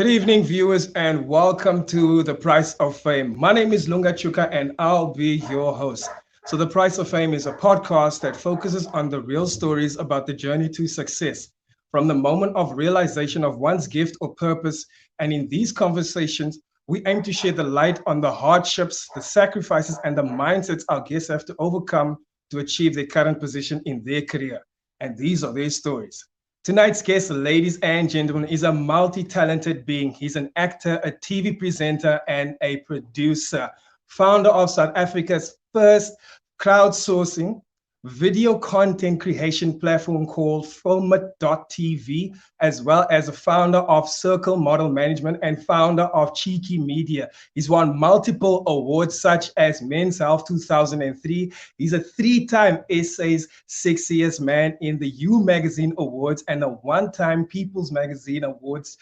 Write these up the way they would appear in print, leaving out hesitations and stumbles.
Good evening, viewers, and welcome to The Price of Fame. My name is Lunga Chuka, and I'll be your host. So, The Price of Fame is a podcast that focuses on the real stories about the journey to success, from the moment of realization of one's gift or purpose. And in these conversations, we aim to shed the light on the hardships, the sacrifices, and the mindsets our guests have to overcome to achieve their current position in their career. And these are their stories. Tonight's guest, ladies and gentlemen, is a multi-talented being. He's an actor, a TV presenter, and a producer. Founder of South Africa's first crowdsourcing video content creation platform called Filmit.tv, as well as a founder of Circle Model Management and founder of Cheeky Media. He's won multiple awards such as Men's Health 2003. He's a three-time SA's Sexiest Man in the You Magazine Awards and a one-time People's Magazine Awards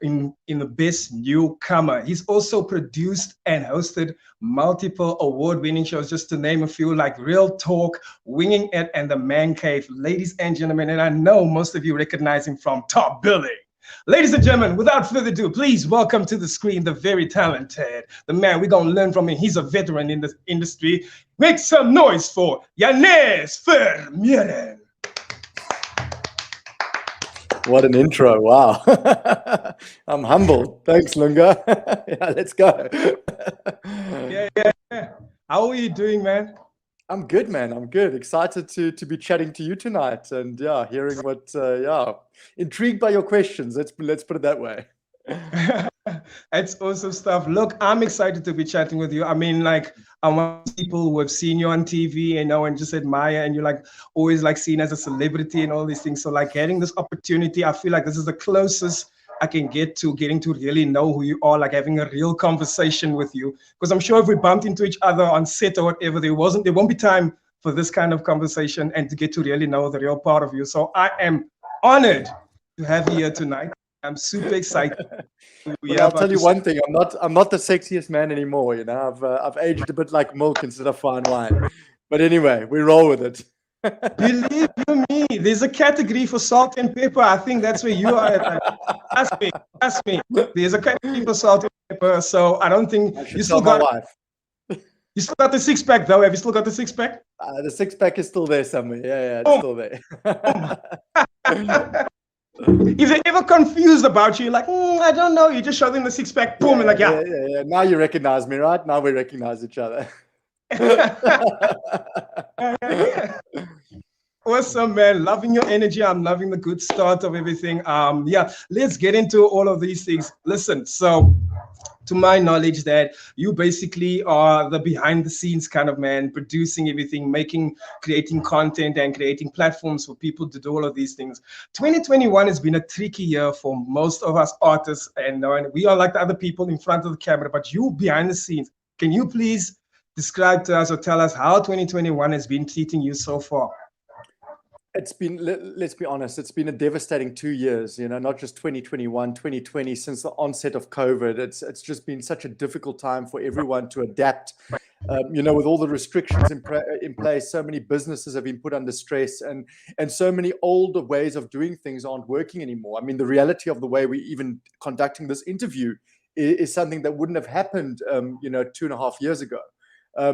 in the best newcomer. He's also produced and hosted multiple award-winning shows, just to name a few, like Real Talk, Wingin, and the Mancave. Ladies and gentlemen, and I know most of you recognize him from Top Billing. Ladies and gentlemen, without further ado, please welcome to the screen the very talented, the man we're going to learn from him. He's a veteran in the industry. Make some noise for Janez Vermeiren. What an intro. Wow. I'm humbled. Thanks, Lunga. Yeah, let's go. Yeah. How are you doing, man? I'm good, man. I'm good. Excited to be chatting to you tonight and hearing what, intrigued by your questions. Let's put it that way. It's awesome stuff. Look, I'm excited to be chatting with you. I mean, like, I'm one of those people who have seen you on TV, and just admire, and you're like always like seen as a celebrity and all these things. So like getting this opportunity, I feel like this is the closest I can get to getting to really know who you are, like having a real conversation with you. Because I'm sure if we bumped into each other on set or whatever, there won't be time for this kind of conversation and to get to really know the real part of you. So I am honored to have you here tonight. I'm super excited. Well, I'll tell you one thing. I'm not the sexiest man anymore. You know, I've aged a bit like milk instead of fine wine. But anyway, we roll with it. Believe you me, there's a category for salt and pepper. I think that's where you are at. Ask me. There's a category for salt and pepper. So I don't think you still got my wife. You still got the six pack though. Have you still got the six pack? The six pack is still there somewhere. Yeah, it's still there. If they're ever confused about you, you're like, I don't know. You just show them the six pack, boom, and like, yeah. Now you recognize me, right? Now we recognize each other. Awesome, man. Loving your energy. I'm loving the good start of everything. Let's get into all of these things. Listen, so to my knowledge that you basically are the behind the scenes kind of man, producing everything, creating content and creating platforms for people to do all of these things. 2021 has been a tricky year for most of us artists, and we are like the other people in front of the camera, but you behind the scenes, can you please describe to us or tell us how 2021 has been treating you so far? It's been, let's be honest, it's been a devastating 2 years, you know, not just 2021, 2020, since the onset of COVID. It's just been such a difficult time for everyone to adapt. You know, with all the restrictions in place, so many businesses have been put under stress, and so many older ways of doing things aren't working anymore. I mean, the reality of the way we even conducting this interview is something that wouldn't have happened, 2.5 years ago.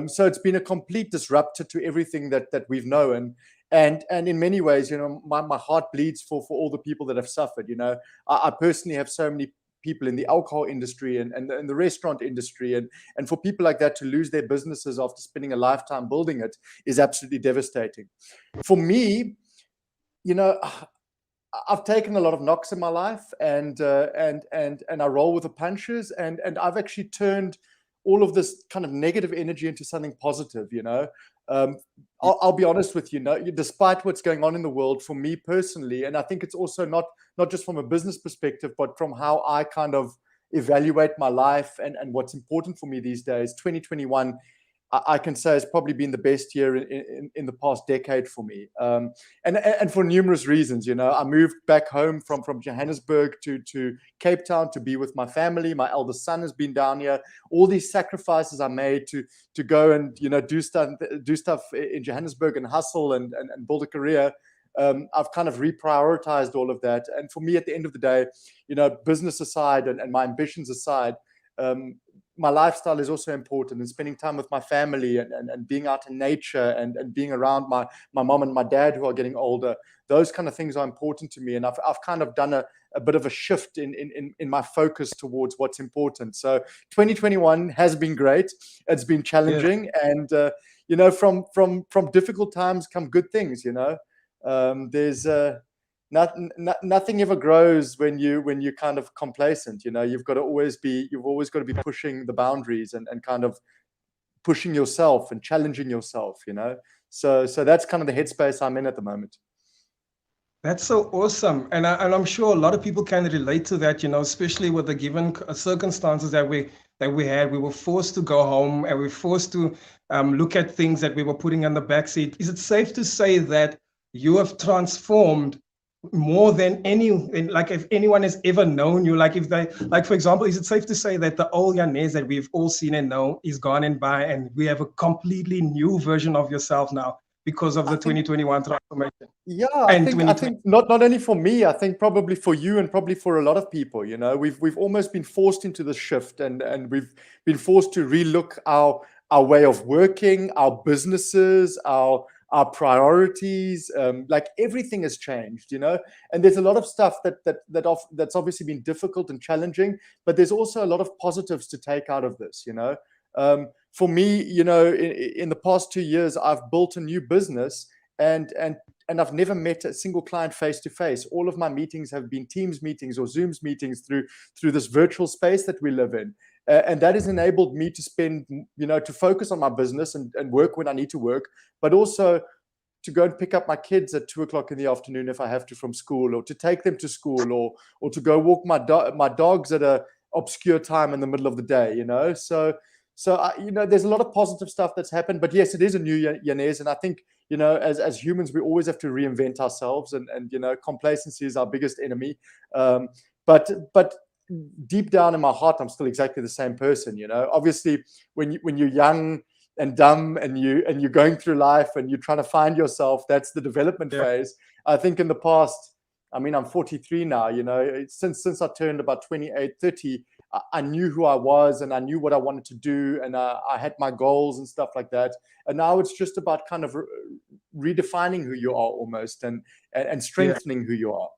So it's been a complete disruptor to everything that we've known. And in many ways, you know, my heart bleeds for all the people that have suffered. You know, I personally have so many people in the alcohol industry and the restaurant industry, and for people like that to lose their businesses after spending a lifetime building it is absolutely devastating. For me, you know, I've taken a lot of knocks in my life, and I roll with the punches, and I've actually turned all of this kind of negative energy into something positive. You know. I'll be honest with you, despite what's going on in the world, for me personally, and I think it's also not just from a business perspective, but from how I kind of evaluate my life and what's important for me these days, 2021, I can say has probably been the best year in the past decade for me, and for numerous reasons. You know, I moved back home from Johannesburg to Cape Town to be with my family. My eldest son has been down here. All these sacrifices I made to go and do stuff in Johannesburg and hustle and build a career I've kind of reprioritized all of that. And for me, at the end of the day, business aside and my ambitions aside, my lifestyle is also important, and spending time with my family and being out in nature and being around my mom and my dad who are getting older. Those kind of things are important to me. And I've kind of done a bit of a shift in my focus towards what's important. So 2021 has been great. It's been challenging. And, from difficult times come good things, there's nothing ever grows when you kind of complacent. You've always got to be pushing the boundaries and kind of pushing yourself and challenging yourself. So that's kind of the headspace I'm in at the moment. That's so awesome. And I'm sure a lot of people can relate to that, especially with the given circumstances that we had. We were forced to go home, and we were forced to look at things that we were putting on the back seat. Is it safe to say that you have transformed more than if anyone has ever known you? For example, is it safe to say that the old Janez that we've all seen and know is gone and by, and we have a completely new version of yourself now because of the 2021 transformation? Yeah, I think not only for me, I think probably for you and probably for a lot of people. We've almost been forced into the shift, and we've been forced to relook our way of working, our businesses, our priorities. Like everything has changed, and there's a lot of stuff that's obviously been difficult and challenging, but there's also a lot of positives to take out of this. For me, in the past 2 years, I've built a new business, and I've never met a single client face to face. All of my meetings have been Teams meetings or Zooms meetings through this virtual space that we live in. And that has enabled me to spend, to focus on my business and work when I need to work, but also to go and pick up my kids at 2:00 in the afternoon if I have to from school, or to take them to school, or to go walk my dogs at a obscure time in the middle of the day, So there's a lot of positive stuff that's happened, but yes, it is a new Janez. And I think, as humans, we always have to reinvent ourselves, and complacency is our biggest enemy. But deep down in my heart, I'm still exactly the same person. Obviously, when you're young and dumb and you're going through life and you're trying to find yourself, that's the development phase. I think in the past, I'm 43 now. Since I turned about 28, 30, I knew who I was, and I knew what I wanted to do, and I had my goals and stuff like that. And now it's just about kind of redefining who you are almost, and strengthening who you are.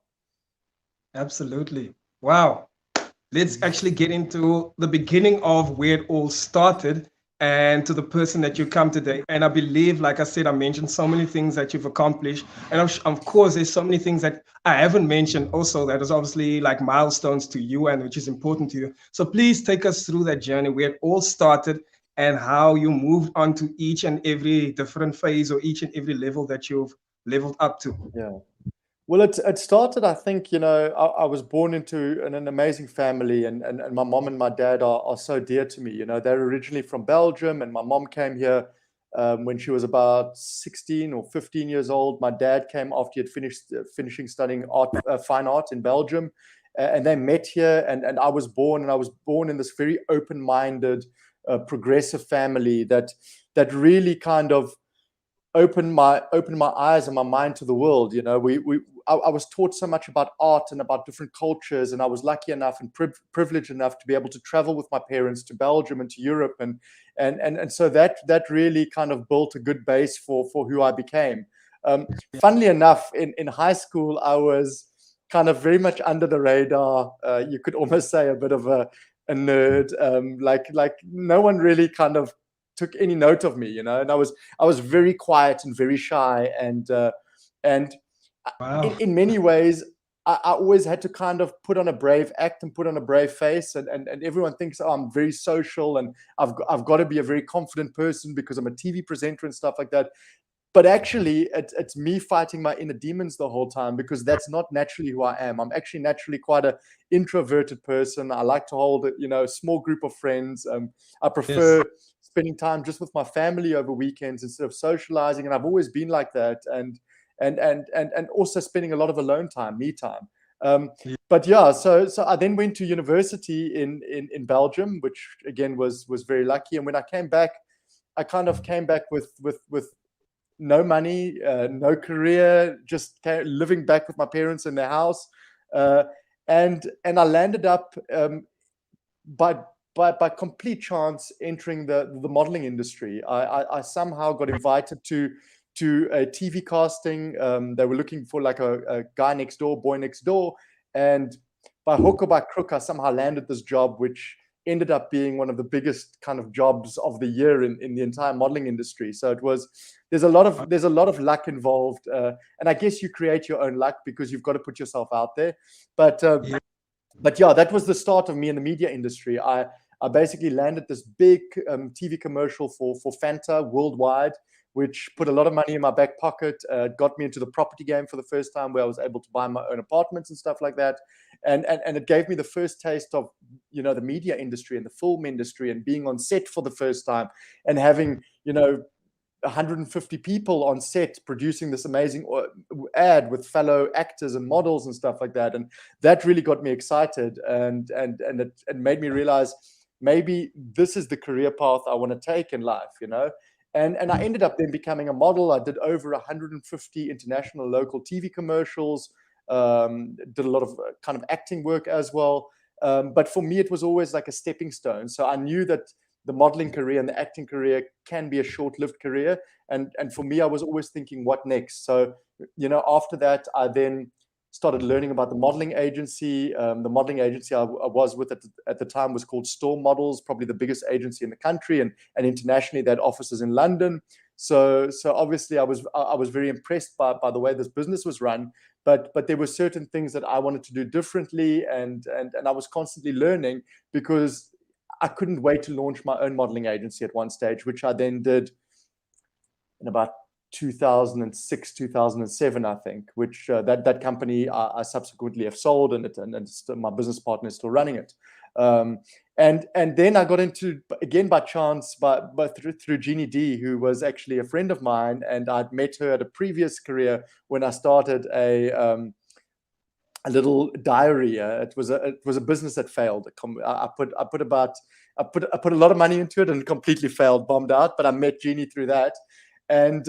Absolutely. Wow. Let's actually get into the beginning of where it all started and to the person that you come today. And I believe, like I said, I mentioned so many things that you've accomplished. And of course, there's so many things that I haven't mentioned also that is obviously like milestones to you and which is important to you. So please take us through that journey where it all started and how you moved on to each and every different phase or each and every level that you've leveled up to. Yeah. Well, it started, I think, I was born into an amazing family, and my mom and my dad are so dear to me. They're originally from Belgium, and my mom came here when she was about 16 or 15 years old. My dad came after he had finishing studying fine art in Belgium, and they met here, and I was born in this very open-minded, progressive family that really kind of opened my eyes and my mind to the world. I was taught so much about art and about different cultures, and I was lucky enough and privileged enough to be able to travel with my parents to Belgium and to Europe, and so that really kind of built a good base for who I became. Funnily enough, in high school, I was kind of very much under the radar. You could almost say a bit of a nerd. Like no one really kind of took any note of me, and I was very quiet and very shy, and wow. in many ways, I always had to kind of put on a brave act and put on a brave face, and everyone thinks, oh, I'm very social and I've got to be a very confident person because I'm a TV presenter and stuff like that. But actually, it's me fighting my inner demons the whole time, because that's not naturally who I am. I'm actually naturally quite an introverted person. I like to hold a small group of friends. I prefer spending time just with my family over weekends instead of socializing, and I've always been like that. And also spending a lot of alone time, me time. But yeah, so I then went to university in Belgium, which again was very lucky. And when I came back, I kind of came back with no money, no career, just living back with my parents in their house. And I landed up by complete chance entering the modeling industry. I somehow got invited to a TV casting. They were looking for like a guy next door, boy next door, and by hook or by crook, I somehow landed this job, which ended up being one of the biggest kind of jobs of the year in the entire modeling industry. So it was, there's a lot of luck involved, and I guess you create your own luck because you've got to put yourself out there. But yeah, that was the start of me in the media industry. I basically landed this big TV commercial for Fanta worldwide, which put a lot of money in my back pocket, got me into the property game for the first time, where I was able to buy my own apartments and stuff like that. And it gave me the first taste of, you know, the media industry and the film industry, and being on set for the first time, and having, you know, 150 people on set producing this amazing ad with fellow actors and models and stuff like that. And that really got me excited, and it made me realize maybe this is the career path I want to take in life, you know. And I ended up then becoming a model. I did over 150 international local TV commercials, did a lot of kind of acting work as well. But for me, it was always like a stepping stone. So I knew that the modeling career and the acting career can be a short-lived career. And for me, I was always thinking, what next? So, you know, after that, I then started learning about the modeling agency. The modeling agency I was with at the time was called Storm Models, probably the biggest agency in the country, and internationally they had offices in London. So obviously I was very impressed by the way this business was run, but there were certain things that I wanted to do differently, and I was constantly learning, because I couldn't wait to launch my own modeling agency at one stage, which I then did in about 2006, 2007, I think, which that company I subsequently have sold, and my business partner is still running it. And then I got into, again by chance, but through Jeannie D, who was actually a friend of mine, and I'd met her at a previous career when I started a little diary. It was a business that failed. I put a lot of money into it, and it completely failed, bombed out. But I met Jeannie through that, and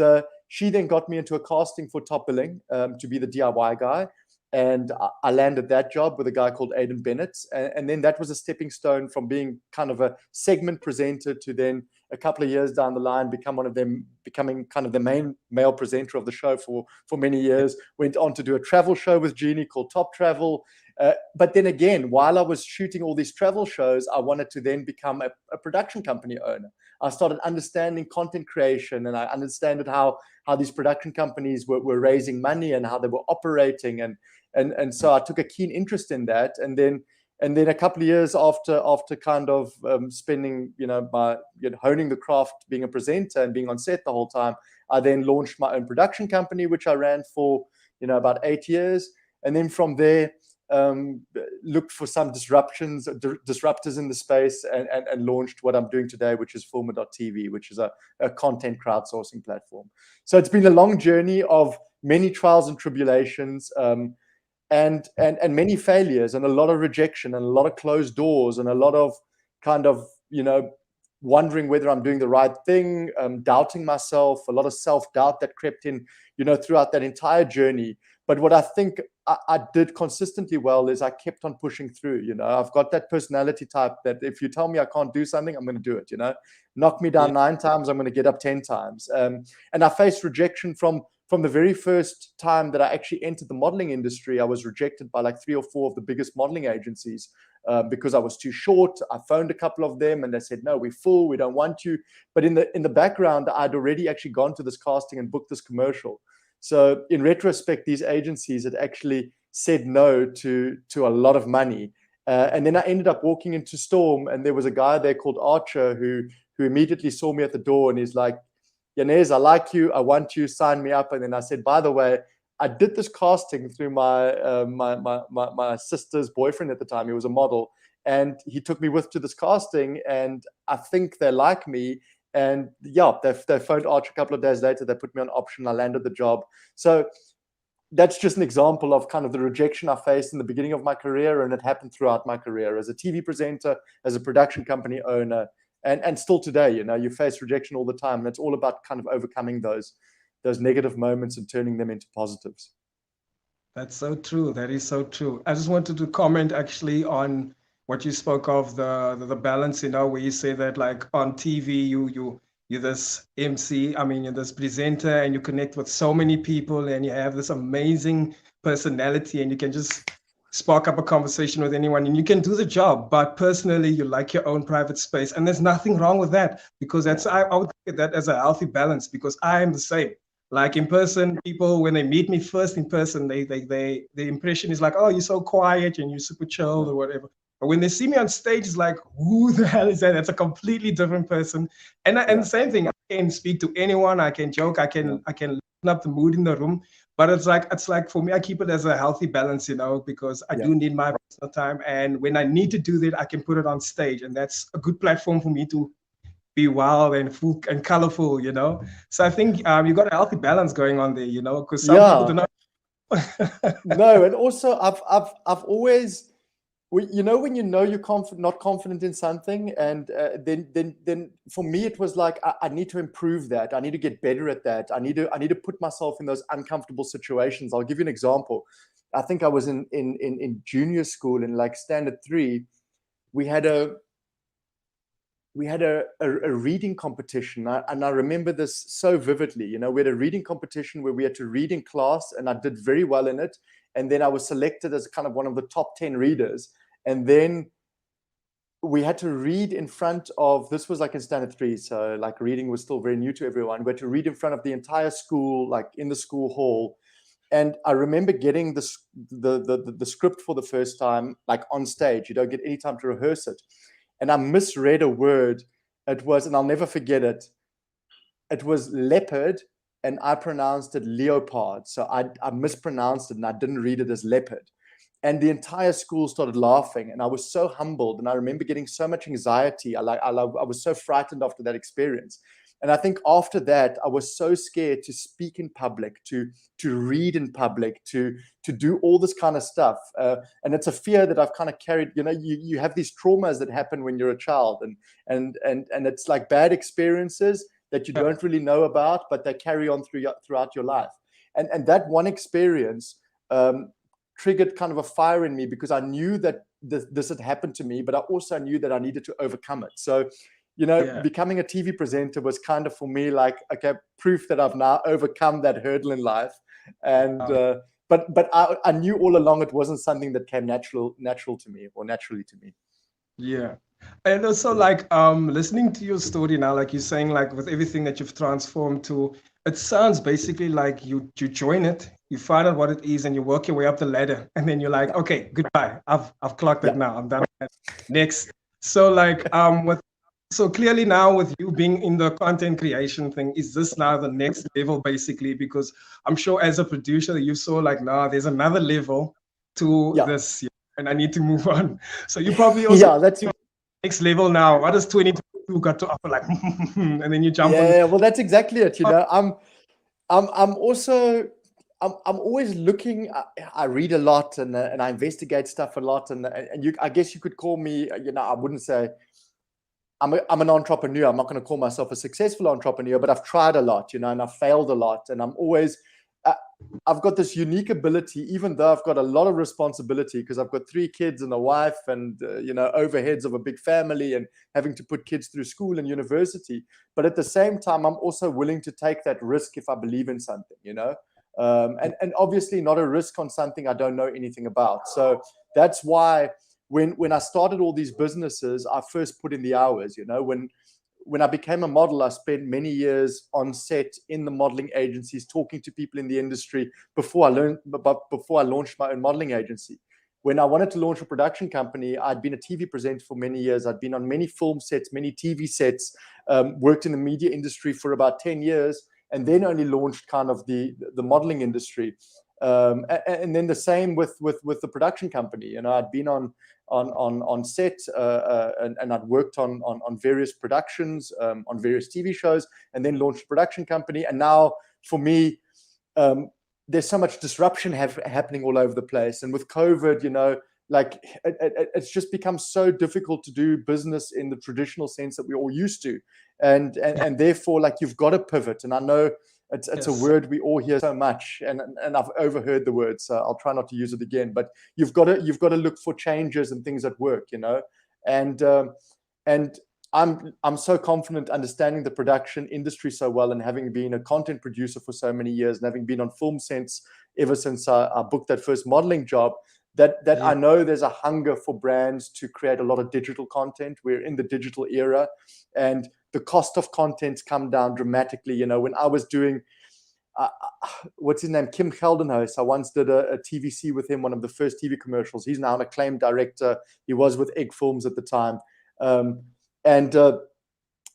she then got me into a casting for Top Billing to be the DIY guy. And I landed that job with a guy called Aidan Bennett. And then that was a stepping stone from being kind of a segment presenter to then a couple of years down the line becoming kind of the main male presenter of the show for many years. Went on to do a travel show with Jeannie called Top Travel. But then again, while I was shooting all these travel shows, I wanted to then become a production company owner. I started understanding content creation, and I understood how these production companies were raising money and how they were operating. And so I took a keen interest in that. And then a couple of years after kind of spending, honing the craft, being a presenter and being on set the whole time, I then launched my own production company, which I ran for, about 8 years. And then from there, looked for some disruptors in the space, and launched what I'm doing today, which is Filmer.tv, which is a content crowdsourcing platform. So it's been a long journey of many trials and tribulations, and many failures, and a lot of rejection, and a lot of closed doors, and a lot of kind of, wondering whether I'm doing the right thing, doubting myself, a lot of self-doubt that crept in, throughout that entire journey. But what I think I did consistently well is I kept on pushing through. I've got that personality type that if you tell me I can't do something, I'm going to do it. Knock me down 9 times, I'm going to get up 10 times. And I faced rejection from the very first time that I actually entered the modeling industry. I was rejected by like 3 or 4 of the biggest modeling agencies because I was too short. I phoned a couple of them, and they said, "No, we're full. We don't want you." But in the background, I'd already actually gone to this casting and booked this commercial. So in retrospect, these agencies had actually said no to a lot of money. And then I ended up walking into Storm, and there was a guy there called Archer who immediately saw me at the door, and he's like, "Janez, I like you. I want you. Sign me up." And then I said, "By the way, I did this casting through my sister's boyfriend at the time. He was a model, and he took me to this casting, and I think they like me." And yeah, they phoned Arch a couple of days later. They put me on option. I landed the job. So that's just an example of kind of the rejection I faced in the beginning of my career, and it happened throughout my career as a TV presenter, as a production company owner, and still today. You face rejection all the time, and it's all about kind of overcoming those those negative moments and turning them into positives. That's so true. That is so true. I just wanted to comment actually on what you spoke of, the balance, where you say that like on TV you're this MC, I mean you're this presenter and you connect with so many people and you have this amazing personality and you can just spark up a conversation with anyone and you can do the job. But personally, you like your own private space, and there's nothing wrong with that because I would look at that as a healthy balance because I am the same. Like in person, people, when they meet me first in person, the impression is like, oh, you're so quiet and you're super chill or whatever. But when they see me on stage, it's like, who the hell is that? That's a completely different person. And the same thing, I can speak to anyone, I can joke, I can lighten up the mood in the room. But it's like for me, I keep it as a healthy balance, because I do need my personal time. And when I need to do that, I can put it on stage. And that's a good platform for me to be wild and full and colorful, So I think you got a healthy balance going on there, because some people do not. No, and also I've always, when you're not confident in something, and then for me it was like I need to improve that. I need to get better at that. I need to put myself in those uncomfortable situations. I'll give you an example. I think I was in junior school in like standard 3. We had a reading competition, and I remember this so vividly. We had a reading competition where we had to read in class, and I did very well in it. And then I was selected as kind of one of the top 10 readers. And then we had to read in front of, this was like in standard 3, so like reading was still very new to everyone. We had to read in front of the entire school, like in the school hall. And I remember getting the script for the first time, like on stage. You don't get any time to rehearse it. And I misread a word. It was, and I'll never forget it, it was leopard, and I pronounced it leopard. So I mispronounced it, and I didn't read it as leopard. And the entire school started laughing, and I was so humbled. And I remember getting so much anxiety. I was so frightened after that experience. And I think after that, I was so scared to speak in public, to read in public, to do all this kind of stuff. And it's a fear that I've kind of carried. You have these traumas that happen when you're a child, and it's like bad experiences that you don't really know about, but they carry on throughout your life. And that one experience triggered kind of a fire in me, because I knew that this had happened to me, but I also knew that I needed to overcome it. So, becoming a TV presenter was kind of for me like, okay, proof that I've now overcome that hurdle in life. And but I knew all along it wasn't something that came natural to me, or naturally to me. Yeah. And also like listening to your story now, like you're saying, like with everything that you've transformed to, it sounds basically like you join it, you find out what it is, and you work your way up the ladder, and then you're like, okay, goodbye. I've clocked it now. I'm done with that. Next. So like so clearly now with you being in the content creation thing, is this now the next level basically? Because I'm sure as a producer you saw like, nah, there's another level to this, and I need to move on. So you probably also that's next level now. What does 2022 got to offer? Like, and then you jump on. Yeah, well, that's exactly it. I'm also always looking. I read a lot, and I investigate stuff a lot, and I guess you could call me. I wouldn't say I'm an entrepreneur. I'm not going to call myself a successful entrepreneur, but I've tried a lot, and I've failed a lot, and I'm always. I've got this unique ability, even though I've got a lot of responsibility, because I've got 3 kids and a wife, and overheads of a big family, and having to put kids through school and university. But at the same time, I'm also willing to take that risk if I believe in something, and obviously not a risk on something I don't know anything about. So that's why when I started all these businesses, I first put in the hours. When I became a model, I spent many years on set in the modeling agencies, talking to people in the industry before I launched my own modeling agency. When I wanted to launch a production company, I'd been a TV presenter for many years. I'd been on many film sets, many TV sets, worked in the media industry for about 10 years, and then only launched kind of the modeling industry. And then the same with the production company. I'd been on set, and I'd worked on various productions, on various TV shows, and then launched a production company. And now for me, there's so much disruption happening all over the place. And with COVID, like it's just become so difficult to do business in the traditional sense that we're all used to. And therefore, like, you've got to pivot. And I know It's a word we all hear so much, and I've overheard the word, so I'll try not to use it again. But you've got to look for changes and things that work, and I'm so confident understanding the production industry so well, and having been a content producer for so many years, and having been on Film Sense ever since I booked that first modeling job, that I know there's a hunger for brands to create a lot of digital content. We're in the digital era, and the cost of content's come down dramatically. When I was doing, what's his name, Kim Geldenhuis, I once did a TVC with him, one of the first TV commercials. He's now an acclaimed director. He was with Egg Films at the time.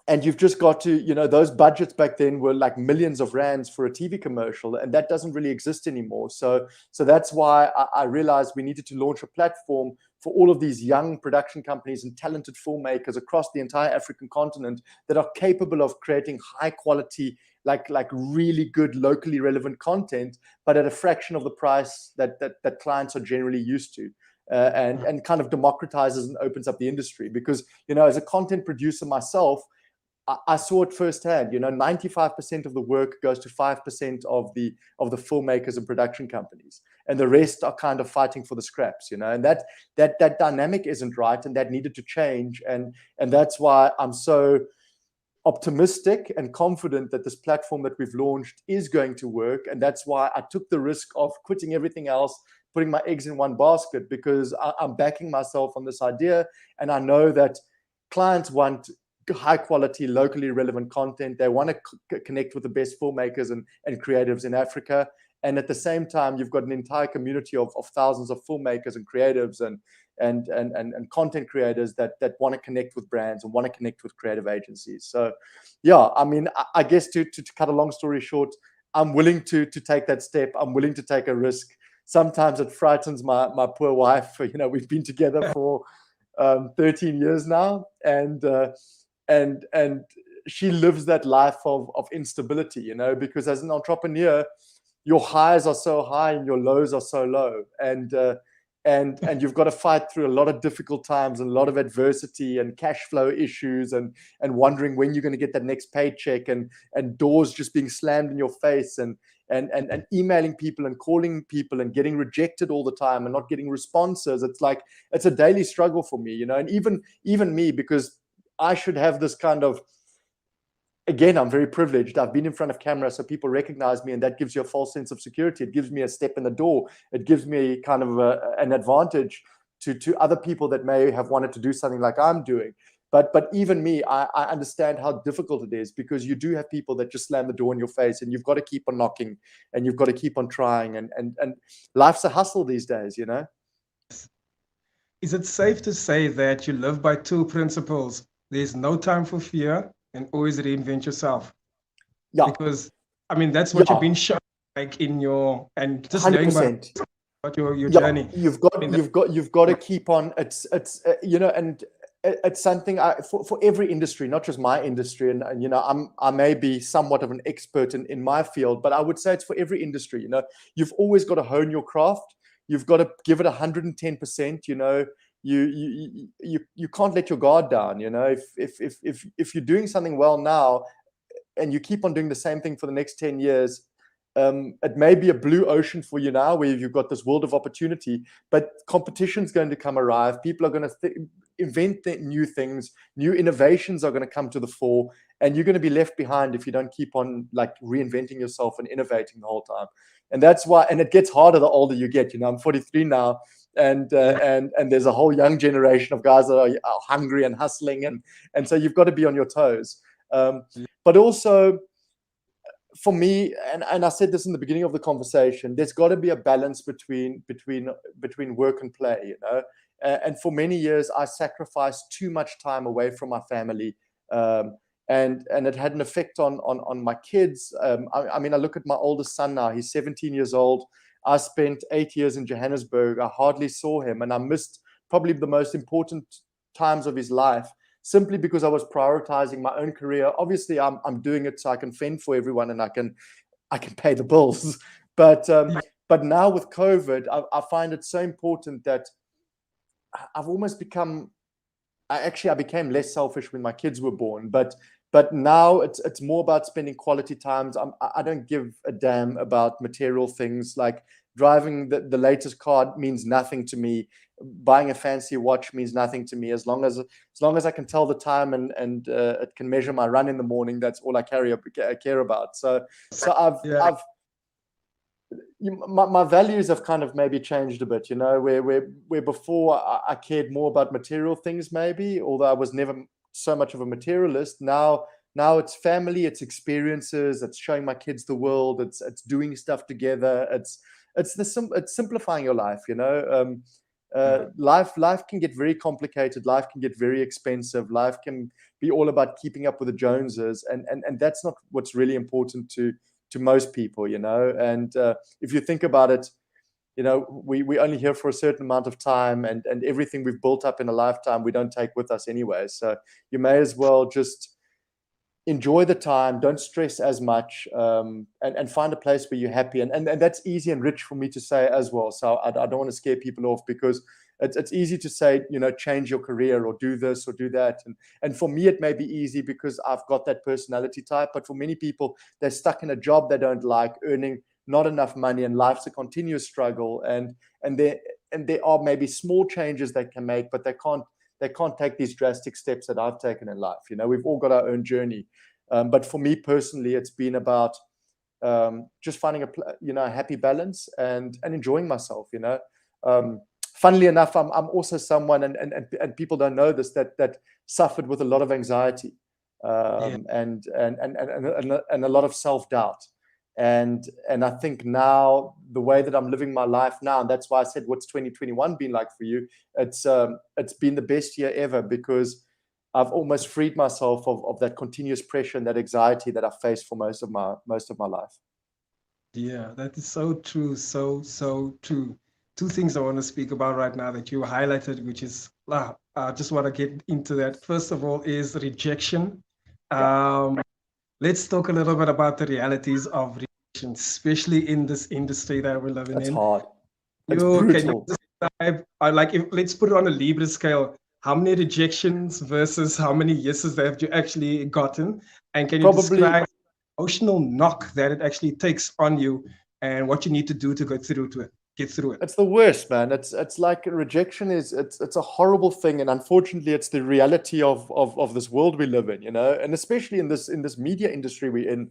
And you've just got to, those budgets back then were like millions of rands for a TV commercial, and that doesn't really exist anymore. So that's why I realized we needed to launch a platform for all of these young production companies and talented filmmakers across the entire African continent that are capable of creating high quality, like really good locally relevant content, but at a fraction of the price that clients are generally used to. And kind of democratizes and opens up the industry, because as a content producer myself, I saw it firsthand. 95% of the work goes to 5% of the filmmakers and production companies, and the rest are kind of fighting for the scraps. And that dynamic isn't right, and that needed to change. And that's why I'm so optimistic and confident that this platform that we've launched is going to work. And that's why I took the risk of quitting everything else, putting my eggs in one basket, because I'm backing myself on this idea. And I know that clients want high quality, locally relevant content. They want to connect with the best filmmakers and creatives in Africa. And at the same time, you've got an entire community of thousands of filmmakers and creatives and content creators that want to connect with brands and want to connect with creative agencies. So yeah, I mean, I guess to cut a long story short, I'm willing to take that step. I'm willing to take a risk. Sometimes it frightens my poor wife. We've been together for 13 years now, and she lives that life of instability, because as an entrepreneur, your highs are so high and your lows are so low, and you've got to fight through a lot of difficult times and a lot of adversity and cash flow issues and wondering when you're going to get that next paycheck, and doors just being slammed in your face, and emailing people and calling people and getting rejected all the time and not getting responses. It's a daily struggle for me, and even me, because I should have this kind of, again, I'm very privileged. I've been in front of camera, so people recognize me, and that gives you a false sense of security. It gives me a step in the door. It gives me kind of an advantage to other people that may have wanted to do something like I'm doing. But even me, I understand how difficult it is, because you do have people that just slam the door in your face, and you've got to keep on knocking, and you've got to keep on trying. And life's a hustle these days, Is it safe to say that you live by two principles? There's no time for fear, and always reinvent yourself. Yeah. Because I mean, that's what you've been shown, like in your, and just learning about your journey. You've got to keep on. It's and it's something for every industry, not just my industry. And I may be somewhat of an expert in my field, but I would say it's for every industry. You've always got to hone your craft. You've got to give it 110%. You can't let your guard down. If you're doing something well now, and you keep on doing the same thing for the next 10 years, it may be a blue ocean for you now, where you've got this world of opportunity, but competition's going to come arrive. People are going to invent new things. New innovations are going to come to the fore, and you're going to be left behind if you don't keep on reinventing yourself and innovating the whole time. And that's why, and it gets harder the older you get. I'm 43 now, and there's a whole young generation of guys that are hungry and hustling, and so you've got to be on your toes. But also, for me, and I said this in the beginning of the conversation, there's got to be a balance between work and play. And for many years, I sacrificed too much time away from my family, and it had an effect on my kids. I mean, I look at my oldest son now; he's 17 years old. I spent 8 years in Johannesburg. I hardly saw him, and I missed probably the most important times of his life, simply because I was prioritizing my own career. Obviously, I'm doing it so I can fend for everyone and I can pay the bills. But now with COVID, I find it so important that I've almost become. I became less selfish when my kids were born, but But now it's more about spending quality times. I don't give a damn about material things. Like driving the latest car means nothing to me. Buying a fancy watch means nothing to me. As long as I can tell the time and it can measure my run in the morning, that's all I care about. So I've my values have kind of maybe changed a bit, where before I cared more about material things, maybe, although I was never so much of a materialist. Now it's family, it's experiences, it's showing my kids the world, it's doing stuff together, it's simplifying your life. Life can get very complicated, life can get very expensive, life can be all about keeping up with the Joneses, and that's not what's really important to most people. And if you think about it, we only here for a certain amount of time, and everything we've built up in a lifetime we don't take with us anyway. So you may as well just enjoy the time, don't stress as much, and find a place where you're happy. And that's easy and rich for me to say as well. So I don't want to scare people off, because it's easy to say, change your career or do this or do that. And for me, it may be easy because I've got that personality type. But for many people, they're stuck in a job they don't like, earning not enough money, and life's a continuous struggle. And there are maybe small changes they can make, but they can't take these drastic steps that I've taken in life. We've all got our own journey. But for me personally, it's been about just finding a happy balance and enjoying myself. Funnily enough, I'm also someone, and people don't know this, that suffered with a lot of anxiety, and a lot of self-doubt. And I think now the way that I'm living my life now, and that's why I said, what's 2021 been like for you? It's been the best year ever, because I've almost freed myself of that continuous pressure and that anxiety that I faced for most of my life. Yeah, that is so true. So true. Two things I want to speak about right now that you highlighted, which is, I just want to get into that. First of all is rejection. Let's talk a little bit about the realities of rejection, especially in this industry that we're living in. It's hard. It's brutal. Can you describe, let's put it on a Libra scale, how many rejections versus how many yeses that have you actually gotten? And can you describe the emotional knock that it actually takes on you and what you need to do to get through it? It's the worst, man. It's like rejection it's a horrible thing, and unfortunately it's the reality of this world we live in, and especially in this media industry we're in.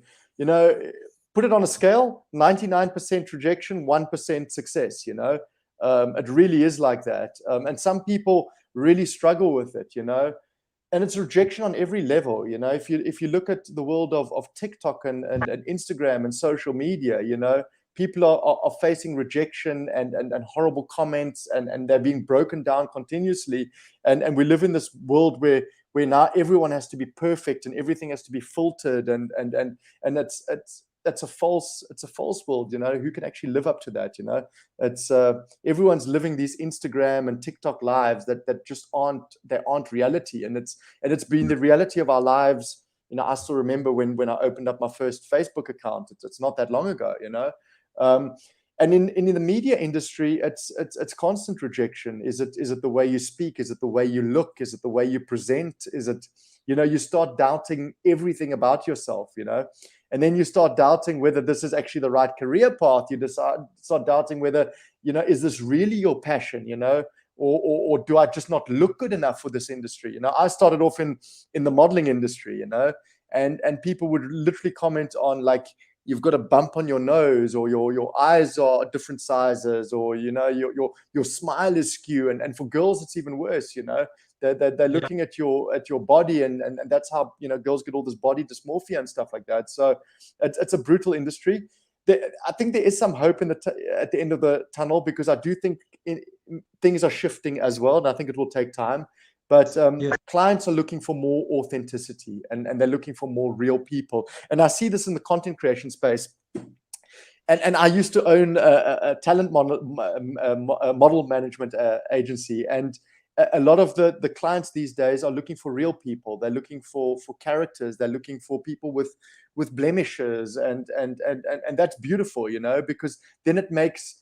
Put it on a scale: 99% rejection, 1% success. It really is like that, and some people really struggle with it. And it's rejection on every level. If you look at the world of TikTok and Instagram and social media, people are facing rejection and horrible comments, and they're being broken down continuously. And we live in this world where now everyone has to be perfect and everything has to be filtered, and it's a false world. Who can actually live up to that? It's everyone's living these Instagram and TikTok lives that just aren't reality, and it's been the reality of our lives. I still remember when I opened up my first Facebook account. It's not that long ago. And in the media industry, it's constant rejection. Is it the way you speak? Is it the way you look? Is it the way you present? Is it, you start doubting everything about yourself, and then you start doubting whether this is actually the right career path. You start doubting whether, is this really your passion, or do I just not look good enough for this industry? I started off in the modeling industry, and people would literally comment on, like, you've got a bump on your nose, or your eyes are different sizes, or your smile is skew, and for girls it's even worse. They're looking at your body, and that's how girls get all this body dysmorphia and stuff like that. So it's a brutal industry. I think there is some hope at the end of the tunnel, because I do think things are shifting as well, and I think it will take time. But clients are looking for more authenticity, and they're looking for more real people. And I see this in the content creation space. And I used to own a talent model management agency. And a lot of the clients these days are looking for real people. They're looking for characters. They're looking for people with blemishes. And that's beautiful, because then it makes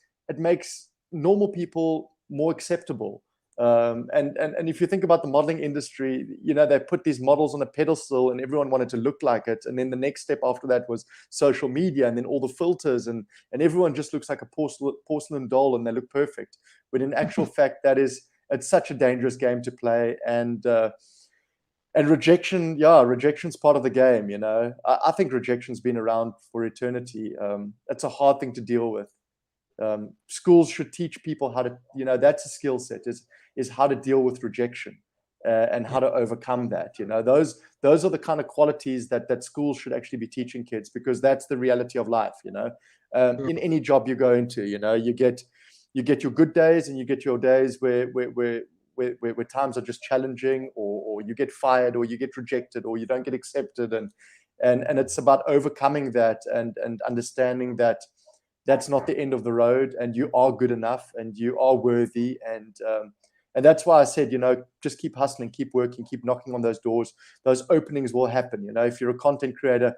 normal people more acceptable. And if you think about the modeling industry, they put these models on a pedestal and everyone wanted to look like it. And then the next step after that was social media, and then all the filters, and everyone just looks like a porcelain doll and they look perfect. But in actual fact, it's such a dangerous game to play. And rejection's part of the game. I think rejection's been around for eternity. It's a hard thing to deal with. Schools should teach people how to, that's a skill set, is how to deal with rejection, and how to overcome that. Those are the kind of qualities that schools should actually be teaching kids, because that's the reality of life. In any job you go into, you get your good days, and you get your days where times are just challenging, or you get fired, or you get rejected, or you don't get accepted, and it's about overcoming that, and understanding that that's not the end of the road, and you are good enough, and you are worthy. And that's why I said, just keep hustling, keep working, keep knocking on those doors. Those openings will happen. If you're a content creator,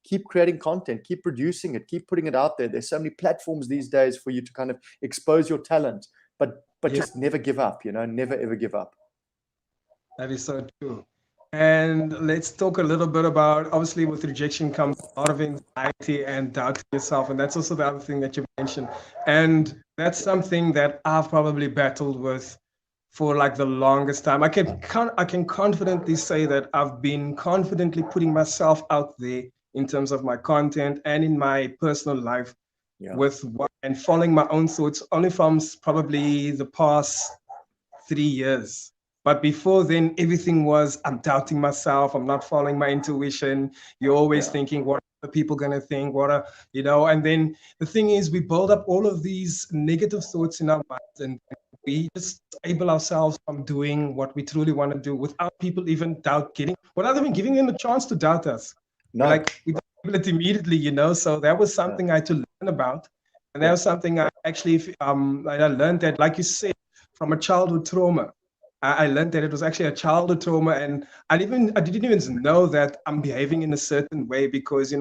keep creating content, keep producing it, keep putting it out there. There's so many platforms these days for you to kind of expose your talent, but just never give up, never ever give up. That is so true. And let's talk a little bit about, obviously with rejection comes a lot of anxiety and doubt in yourself. And that's also the other thing that you mentioned. And that's something that I've probably battled with for like the longest time. I can confidently say that I've been confidently putting myself out there in terms of my content and in my personal life, and following my own thoughts only from probably the past 3 years. But before then, everything was, I'm doubting myself. I'm not following my intuition. You're always thinking, what are people going to think? And then the thing is, we build up all of these negative thoughts in our minds, and we just disable ourselves from doing what we truly want to do without people even without even giving them a chance to doubt us. No. We do it immediately, So that was something I had to learn about. And that was something I actually, I learned that, like you said, from a childhood trauma. I learned that it was actually a childhood trauma, and I didn't even know that I'm behaving in a certain way, because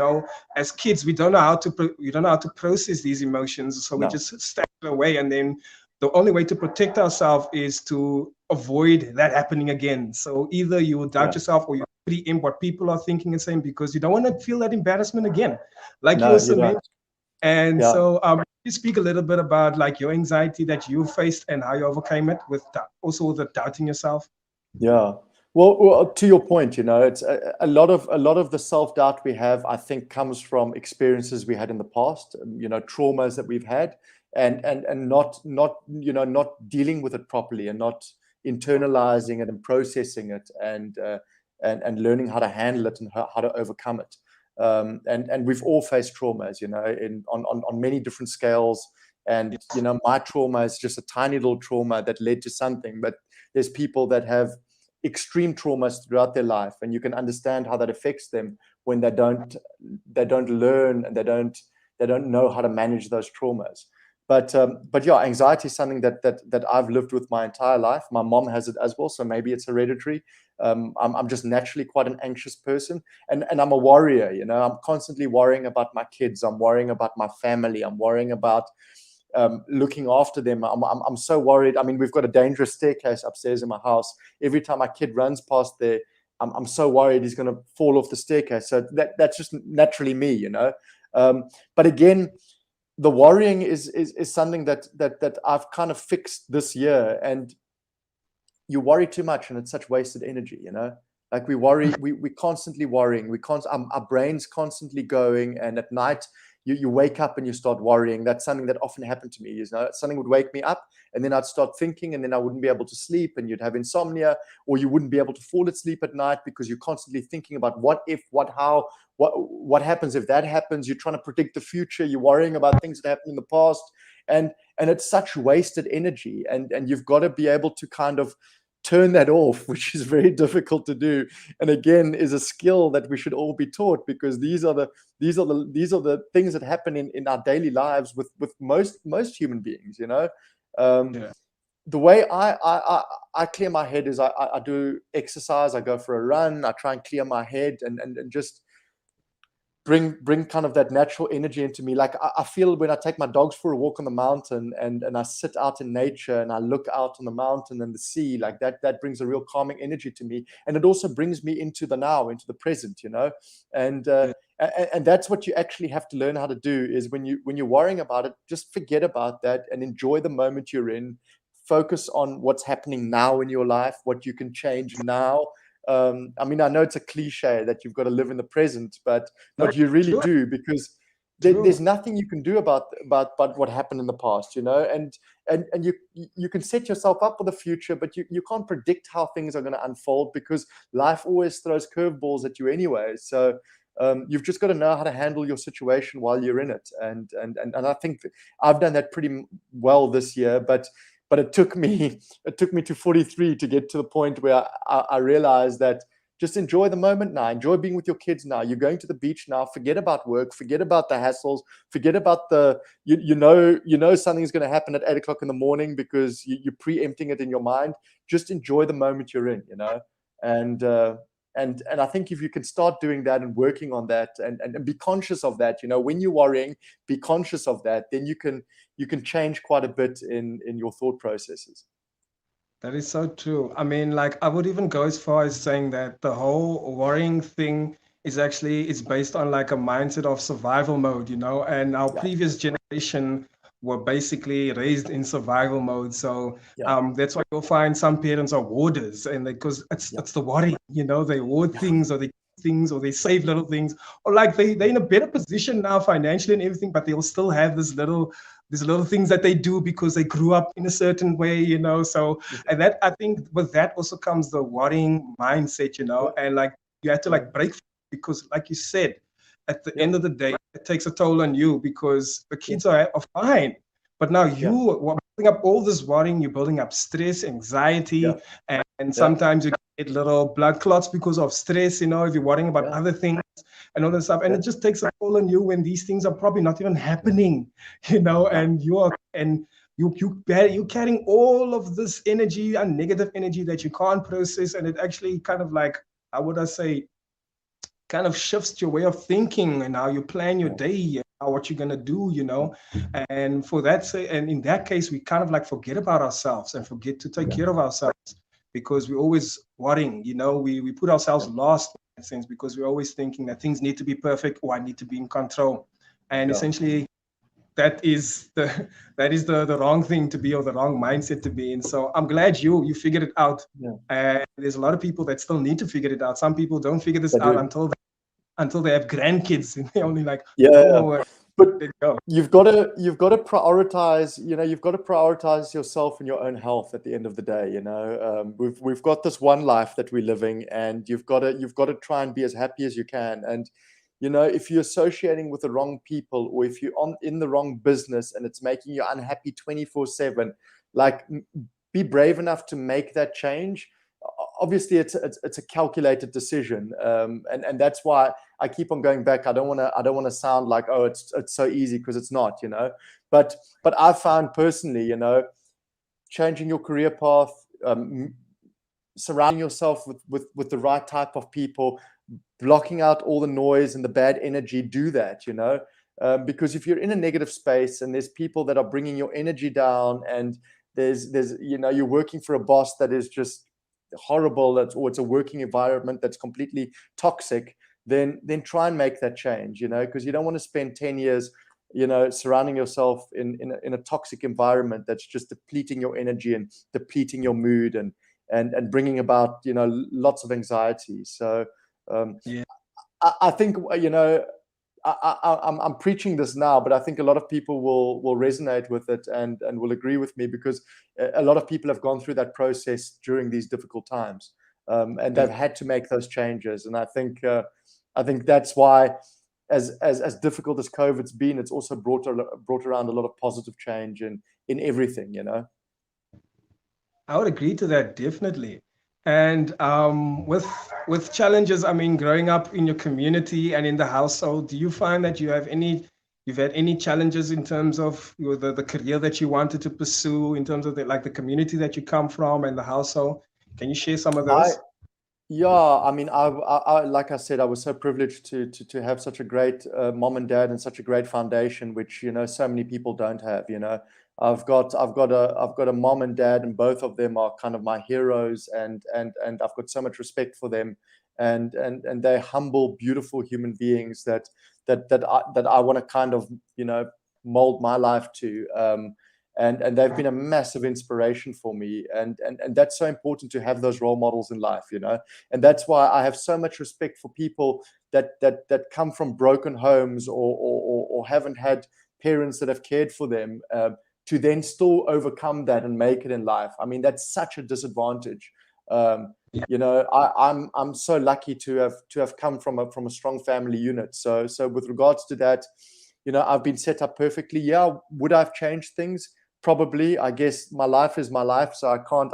as kids we don't know how to process these emotions, so we just stack it away, and then the only way to protect ourselves is to avoid that happening again. So either you will doubt yourself, or you preempt what people are thinking and saying, because you don't want to feel that embarrassment again, like you also mentioned. And so you speak a little bit about like your anxiety that you faced and how you overcame it with also the doubting yourself. Yeah. Well, to your point, it's a lot of the self-doubt we have, I think, comes from experiences we had in the past, traumas that we've had, and not dealing with it properly, and not internalizing it and processing it, and learning how to handle it and how to overcome it. And we've all faced traumas, on many different scales. And, my trauma is just a tiny little trauma that led to something, but there's people that have extreme traumas throughout their life, and you can understand how that affects them when they don't learn, and they don't know how to manage those traumas. But anxiety is something that I've lived with my entire life. My mom has it as well, so maybe it's hereditary. I'm just naturally quite an anxious person, and I'm a worrier. I'm constantly worrying about my kids. I'm worrying about my family. I'm worrying about looking after them. I'm so worried. I mean, we've got a dangerous staircase upstairs in my house. Every time my kid runs past there, I'm so worried he's going to fall off the staircase. So that's just naturally me, But again, the worrying is something that I've kind of fixed this year. And you worry too much, and it's such wasted energy, Like we worry, we constantly worrying. Our brain's constantly going, and at night you wake up and you start worrying. That's something that often happened to me. Something would wake me up, and then I'd start thinking, and then I wouldn't be able to sleep, and you'd have insomnia, or you wouldn't be able to fall asleep at night because you're constantly thinking about what if, what how, what happens if that happens. You're trying to predict the future. You're worrying about things that happened in the past, and it's such wasted energy. And you've got to be able to kind of turn that off, which is very difficult to do, and again is a skill that we should all be taught, because these are the things that happen in our daily lives with most human beings. The way I clear my head is I do exercise. I go for a run. I try and clear my head and just bring kind of that natural energy into me. Like I feel when I take my dogs for a walk on the mountain and I sit out in nature and I look out on the mountain and the sea, like that brings a real calming energy to me. And it also brings me into the now, into the present, you know. And and that's what you actually have to learn how to do, is when you're worrying about it, just forget about that and enjoy the moment you're in. Focus on what's happening now in your life, what you can change now. I mean, I know it's a cliche that you've got to live in the present, but you really do, because there's nothing you can do about what happened in the past, you know. And you can set yourself up for the future, but you can't predict how things are going to unfold, because life always throws curveballs at you anyway. So you've just got to know how to handle your situation while you're in it. And I think I've done that pretty well this year, but it took me to 43 to get to the point where I realized that just enjoy the moment now. Enjoy being with your kids now. You're going to the beach now. Forget about work. Forget about the hassles. Forget about the you know something's going to happen at 8 o'clock in the morning because you're preempting it in your mind. Just enjoy the moment you're in, you know. And I think if you can start doing that and working on that and be conscious of that, you know, when you're worrying, be conscious of that, then you can change quite a bit in your thought processes. That is so true. I mean, like, I would even go as far as saying that the whole worrying thing is actually, it's based on like a mindset of survival mode, you know, and our previous generation were basically raised in survival mode. So that's why you'll find some parents are hoarders, and because it's the worry, you know, they hoard things, or they things, or they save little things, or like they're in a better position now financially and everything, but they'll still have these little things that they do because they grew up in a certain way, you know. So, and that, I think with that also comes the worrying mindset, you know, and like you have to like break, because like you said, at the end of the day, it takes a toll on you, because the kids are fine. But now you are building up all this worrying, you're building up stress, anxiety, and sometimes you get little blood clots because of stress, you know, if you're worrying about other things and all that stuff. And it just takes a toll on you when these things are probably not even happening, you know, and you're carrying all of this energy and negative energy that you can't process. And it actually kind of like, how would I say, kind of shifts your way of thinking and how you plan your day, what you're going to do, you know. And for that, and in that case, we kind of like forget about ourselves and forget to take care of ourselves, because we're always worrying, you know. We put ourselves last in that sense, because we're always thinking that things need to be perfect, or I need to be in control. And essentially, that is the wrong thing to be, or the wrong mindset to be in. So I'm glad you figured it out. And there's a lot of people that still need to figure it out. Some people don't figure this out until they have grandkids, and they're only like, but you've got to prioritize, you know, you've got to prioritize yourself and your own health at the end of the day, you know. We've got this one life that we're living, and you've got to try and be as happy as you can. And you know, if you're associating with the wrong people, or if you're in the wrong business and it's making you unhappy 24/7, like, be brave enough to make that change. Obviously, it's a calculated decision, and that's why I keep on going back. I don't want to sound like, oh, it's so easy, because it's not, you know. But I found personally, you know, changing your career path, surrounding yourself with the right type of people, blocking out all the noise and the bad energy, do that, you know. Because if you're in a negative space and there's people that are bringing your energy down, and there's you know, you're working for a boss that is just horrible, or it's a working environment that's completely toxic, then try and make that change, you know, because you don't want to spend 10 years, you know, surrounding yourself in a toxic environment that's just depleting your energy and depleting your mood and bringing about, you know, lots of anxiety. So I think, you know, I'm preaching this now, but I think a lot of people will resonate with it and will agree with me, because a lot of people have gone through that process during these difficult times, and they've had to make those changes. And I think that's why, as difficult as COVID's been, it's also brought around a lot of positive change in everything, you know. I would agree to that, definitely. And with challenges, I mean, growing up in your community and in the household, do you find that you've had any challenges in terms of the career that you wanted to pursue, in terms of the community that you come from and the household? Can you share some of those? Yeah, I mean, like I said, I was so privileged to have such a great mom and dad and such a great foundation, which so many people don't have. I've got a mom and dad, and both of them are kind of my heroes, and I've got so much respect for them, and they're humble, beautiful human beings that I want to kind of mold my life to. And they've been a massive inspiration for me, and that's so important to have those role models in life. And that's why I have so much respect for people that come from broken homes, or haven't had parents that have cared for them, to then still overcome that and make it in life. I mean, that's such a disadvantage. I'm so lucky to have come from a strong family unit. So with regards to that, I've been set up perfectly. Yeah, would I've changed things? Probably. I guess my life is my life, so I can't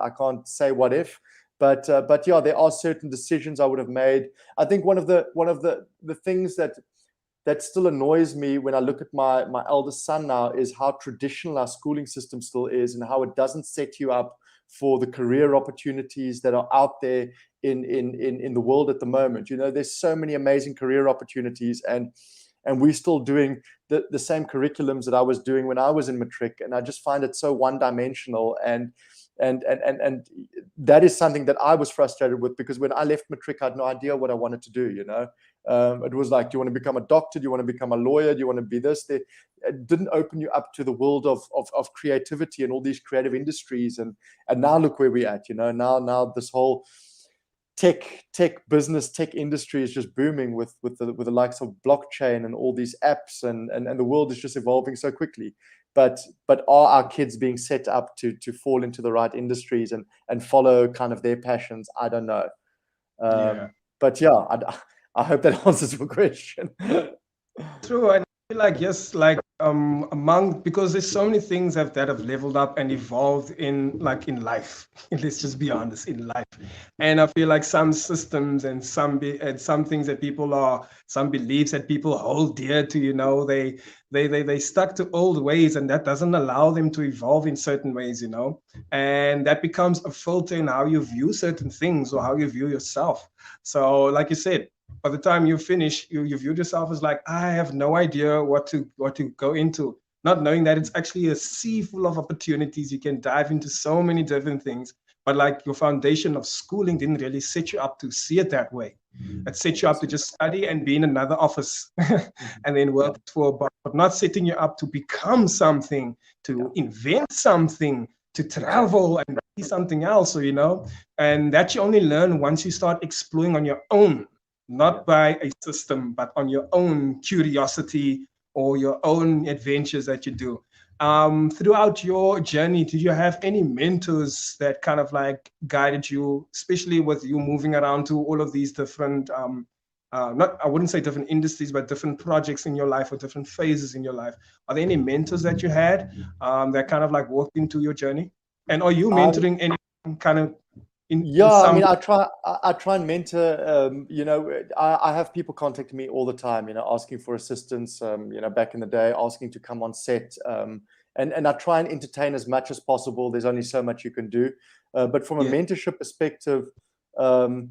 say what if. But yeah, there are certain decisions I would have made. I think one of the things that still annoys me when I look at my eldest son now is how traditional our schooling system still is, and how it doesn't set you up for the career opportunities that are out there in the world at the moment. There's so many amazing career opportunities, and we're still doing the same curriculums that I was doing when I was in matric, and I just find it so one-dimensional. And that is something that I was frustrated with, because when I left matric, I had no idea what I wanted to do. It was like, do you want to become a doctor? Do you want to become a lawyer? Do you want to be this? It didn't open you up to the world of creativity and all these creative industries. And now look where we're at. Now this whole tech business, tech industry is just booming with the likes of blockchain and all these apps, and the world is just evolving so quickly. But are our kids being set up to fall into the right industries and follow kind of their passions? I don't know. Yeah. But yeah, I hope that answers your question. True, and I feel like yes, like because there's so many things that have leveled up and evolved in life. Let's just be honest, in life. And I feel like some systems and some things that some beliefs that people hold dear to, they stuck to old ways, and that doesn't allow them to evolve in certain ways, and that becomes a filter in how you view certain things or how you view yourself. So, like you said, by the time you finish, you view yourself as like, I have no idea what to go into, not knowing that it's actually a sea full of opportunities. You can dive into so many different things, but like your foundation of schooling didn't really set you up to see it that way. It set you up to just study and be in another office and then work for a boss, but not setting you up to become something, to invent something, to travel and be something else. And that you only learn once you start exploring on your own, not by a system, but on your own curiosity or your own adventures that you do. Throughout your journey, did you have any mentors that kind of like guided you, especially with you moving around to all of these different, I wouldn't say different industries, but different projects in your life or different phases in your life? Are there any mentors that you had that kind of like walked into your journey? And are you mentoring any kind of in Yeah, I some? mean, I try and mentor. I have people contacting me all the time, asking for assistance. Back in the day, asking to come on set. And I try and entertain as much as possible. There's only so much you can do. But from a mentorship perspective, and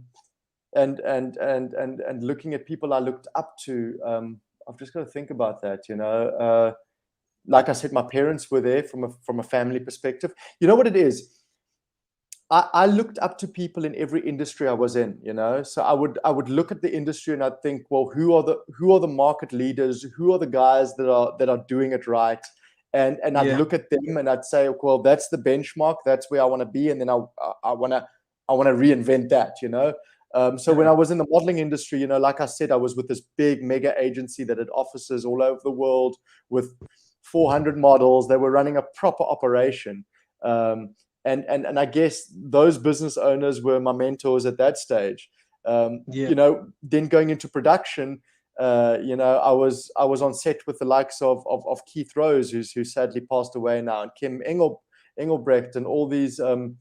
looking at people I looked up to, I've just got to think about that. Like I said, my parents were there from a family perspective. You know what it is? I looked up to people in every industry I was in, So I would look at the industry and I'd think, well, who are the market leaders? Who are the guys that are doing it right? And I'd look at them and I'd say, well, that's the benchmark. That's where I want to be, and then I want to reinvent that, So when I was in the modeling industry, like I said, I was with this big mega agency that had offices all over the world with 400 models. They were running a proper operation. And I guess those business owners were my mentors at that stage. Then going into production, I was on set with the likes of Keith Rose, who sadly passed away now, and Kim Engelbrecht, and all these amazing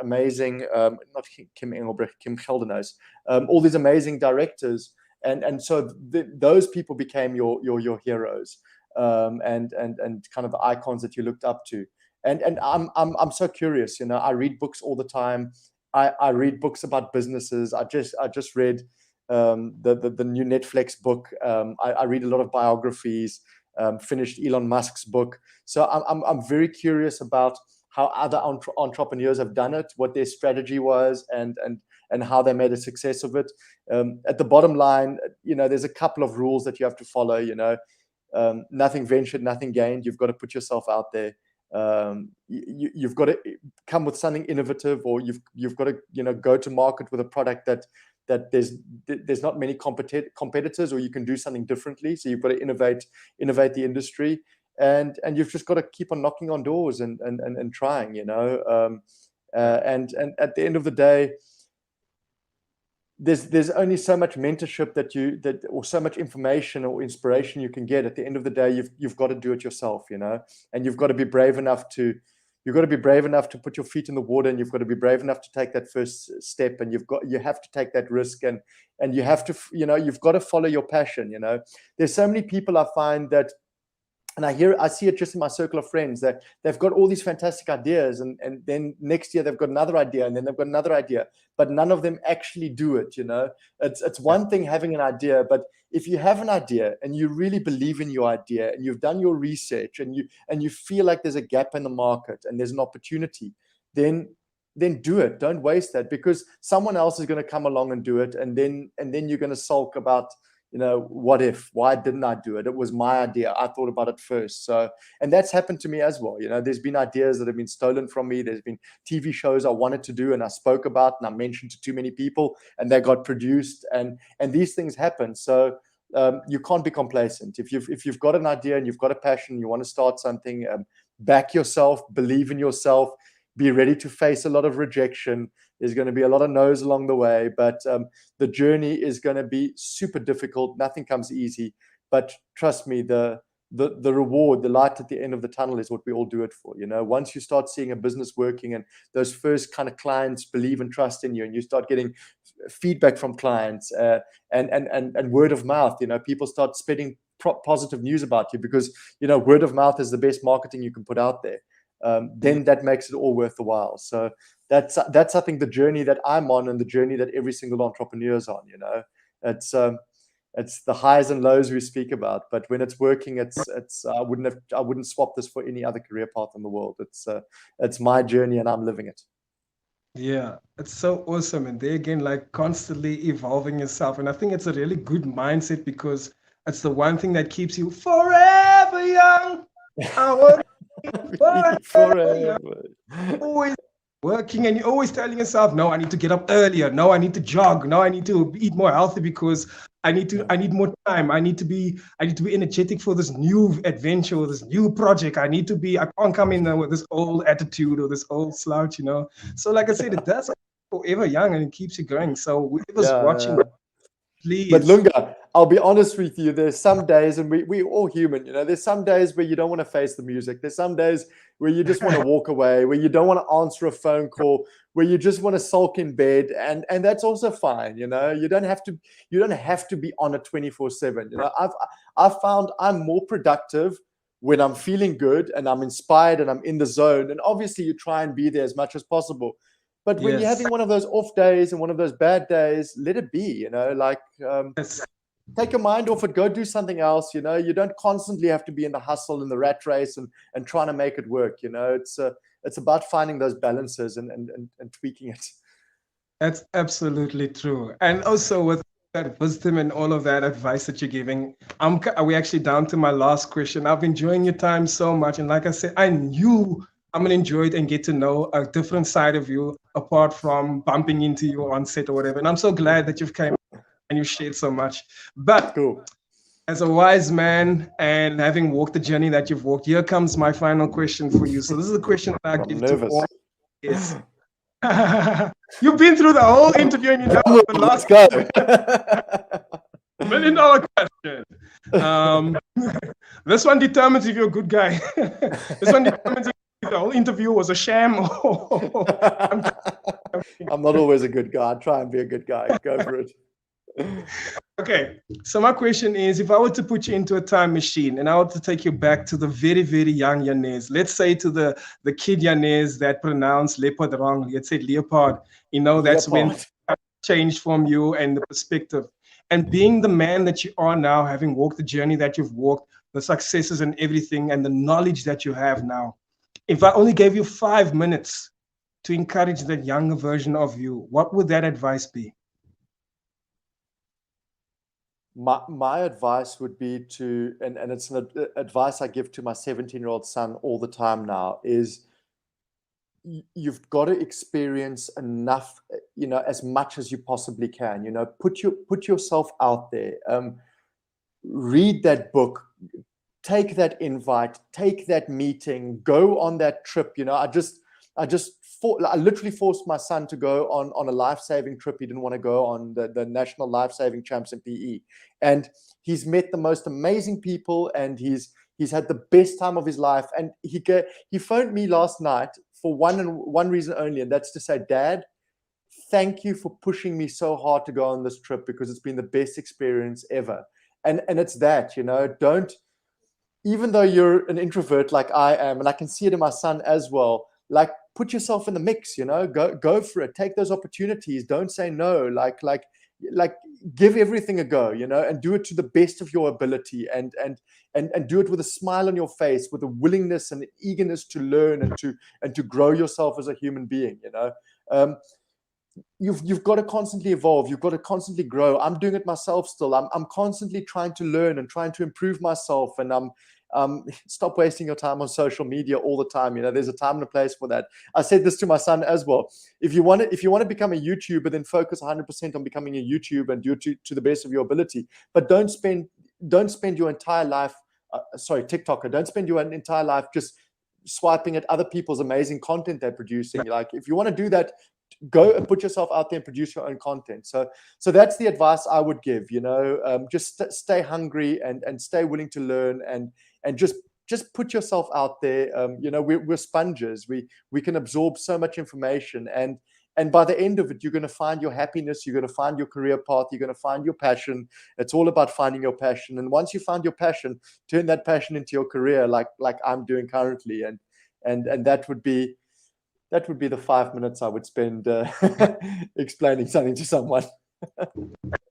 not Kim Engelbrecht, Kim Geldenhuis, all these amazing directors, and so those people became your heroes, and kind of the icons that you looked up to. And I'm so curious, I read books all the time. I read books about businesses. I just read the new Netflix book. I read a lot of biographies. Finished Elon Musk's book. So I'm very curious about how other entrepreneurs have done it, what their strategy was, and how they made a success of it. At the bottom line, there's a couple of rules that you have to follow. Nothing ventured, nothing gained. You've got to put yourself out there. You've got to come with something innovative, or you've got to go to market with a product that there's not many competitors, or you can do something differently. So you've got to innovate the industry, and you've just got to keep on knocking on doors and trying, and at the end of the day, there's only so much mentorship or so much information or inspiration you can get. At the end of the day, you've got to do it yourself, and you've got to be brave enough to put your feet in the water, and you've got to be brave enough to take that first step, and you have to take that risk, and you have to, you've got to follow your passion. There's so many people I find that, and I see it just in my circle of friends, that they've got all these fantastic ideas, and then next year they've got another idea, and then they've got another idea, but none of them actually do it. It's one thing having an idea, but if you have an idea and you really believe in your idea, and you've done your research, and you feel like there's a gap in the market and there's an opportunity, then do it. Don't waste that, because someone else is going to come along and do it, and then you're going to sulk about, why didn't I do it? It was my idea. I thought about it first. So, and that's happened to me as well. There's been ideas that have been stolen from me. There's been TV shows I wanted to do and I spoke about and I mentioned to too many people, and they got produced, and these things happen. So you can't be complacent. If you've got an idea and you've got a passion, you want to start something, back yourself, believe in yourself, be ready to face a lot of rejection. There's going to be a lot of no's along the way, but the journey is going to be super difficult. Nothing comes easy, but trust me, the reward, the light at the end of the tunnel is what we all do it for. Once you start seeing a business working, and those first kind of clients believe and trust in you, and you start getting feedback from clients, and word of mouth, people start spreading positive news about you, because word of mouth is the best marketing you can put out there. Then that makes it all worth the while. So that's I think the journey that I'm on, and the journey that every single entrepreneur is on. It's the highs and lows we speak about, but when it's working, I wouldn't swap this for any other career path in the world. It's my journey, and I'm living it. Yeah, it's so awesome. And there again, like constantly evolving yourself. And I think it's a really good mindset, because it's the one thing that keeps you forever young. Forever. Always working, and you're always telling yourself, no, I need to get up earlier, no, I need to jog, no, I need to eat more healthy, because I need more time, I need to be energetic for this new adventure or this new project. I can't come in with this old attitude or this old slouch. So like I said, it does forever young, and it keeps you going. So whoever's watching, please. But Lunga, I'll be honest with you, there's some days, and we're all human, there's some days where you don't want to face the music. There's some days where you just want to walk away, where you don't want to answer a phone call, where you just want to sulk in bed, and that's also fine. You don't have to be on it 24/7. I've found I'm more productive when I'm feeling good and I'm inspired and I'm in the zone. And obviously you try and be there as much as possible. But when you're having one of those off days and one of those bad days, let it be, take your mind off it, go do something else. You don't constantly have to be in the hustle and the rat race and trying to make it work. It's about finding those balances and tweaking it. That's absolutely true. And also with that wisdom and all of that advice that you're giving, we're actually down to my last question. I've enjoying your time so much. And like I said, I knew I'm going to enjoy it and get to know a different side of you, apart from bumping into you on set or whatever. And I'm so glad that you've came and you shared so much. But cool. As a wise man and having walked the journey that you've walked, here comes my final question for you. So this is a question that I give to all. Yes. You've been through the whole interview and you know the last $1 million question. This one determines if you're a good guy. This one determines if the whole interview was a sham. I'm not always a good guy. I try and be a good guy. Go for it. Okay, so my question is, if I were to put you into a time machine and I were to take you back to the very, very young Janez, let's say to the kid Janez that pronounced leopard wrong, let's say leopard, that's when Leopard. changed from you and the perspective. And being the man that you are now, having walked the journey that you've walked, the successes and everything, and the knowledge that you have now, if I only gave you 5 minutes to encourage that younger version of you, what would that advice be? My advice would be to, and it's an advice I give to my 17-year-old son all the time now, is you've got to experience enough, as much as you possibly can. Put yourself out there. Read that book, take that invite, take that meeting, go on that trip. I literally forced my son to go on a life-saving trip. He didn't want to go on the National Life-Saving Champs in PE. And he's met the most amazing people, and he's had the best time of his life. And he phoned me last night for one reason only, and that's to say, Dad, thank you for pushing me so hard to go on this trip, because it's been the best experience ever. And it's that, don't, even though you're an introvert like I am, and I can see it in my son as well, like, put yourself in the mix, go for it, take those opportunities, don't say no, like give everything a go, and do it to the best of your ability, and do it with a smile on your face, with a willingness and eagerness to learn and to grow yourself as a human being. You've got to constantly evolve. You've got to constantly grow. I'm doing it myself still. I'm constantly trying to learn and trying to improve myself. And stop wasting your time on social media all the time. There's a time and a place for that. I said this to my son as well. If you want to become a YouTuber, then focus 100% on becoming a YouTuber and do it to the best of your ability. But don't spend your entire life, TikToker, don't spend your entire life just swiping at other people's amazing content they're producing. Like, if you want to do that, go and put yourself out there and produce your own content. So that's the advice I would give. Just stay hungry and stay willing to learn, and just put yourself out there. We're sponges. We can absorb so much information, and by the end of it, you're going to find your happiness. You're going to find your career path. You're going to find your passion. It's all about finding your passion. And once you find your passion, turn that passion into your career, like I'm doing currently. And that would be the 5 minutes I would spend explaining something to someone.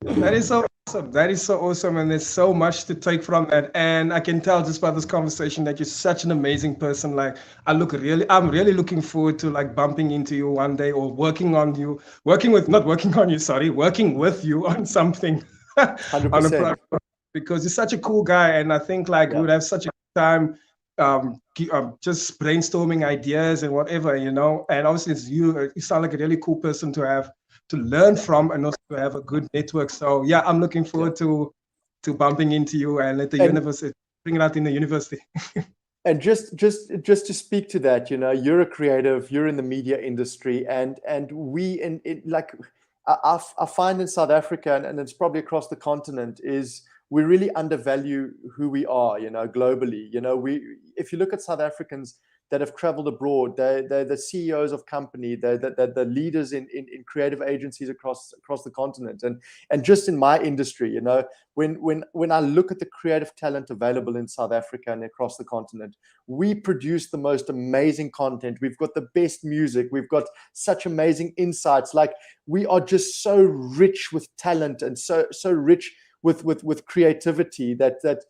That is so awesome. That is so awesome. And there's so much to take from that. And I can tell just by this conversation that you're such an amazing person. Like, I'm really looking forward to like bumping into you one day, or working with you on something. 100%. Because you're such a cool guy. And I think we would have such a good time just brainstorming ideas and whatever, and obviously it's you sound like a really cool person to have to learn from, and also to have a good network. So yeah, I'm looking forward to bumping into you and let the university bring it out in the university. And just to speak to that, you're a creative, you're in the media industry, and we I find in South Africa, and it's probably across the continent, is we really undervalue who we are, globally. If you look at South Africans that have traveled abroad, they're the CEOs of company, they're the leaders in creative agencies across the continent. And just in my industry, when I look at the creative talent available in South Africa and across the continent, we produce the most amazing content. We've got the best music. We've got such amazing insights. Like, we are just so rich with talent, and so rich with creativity that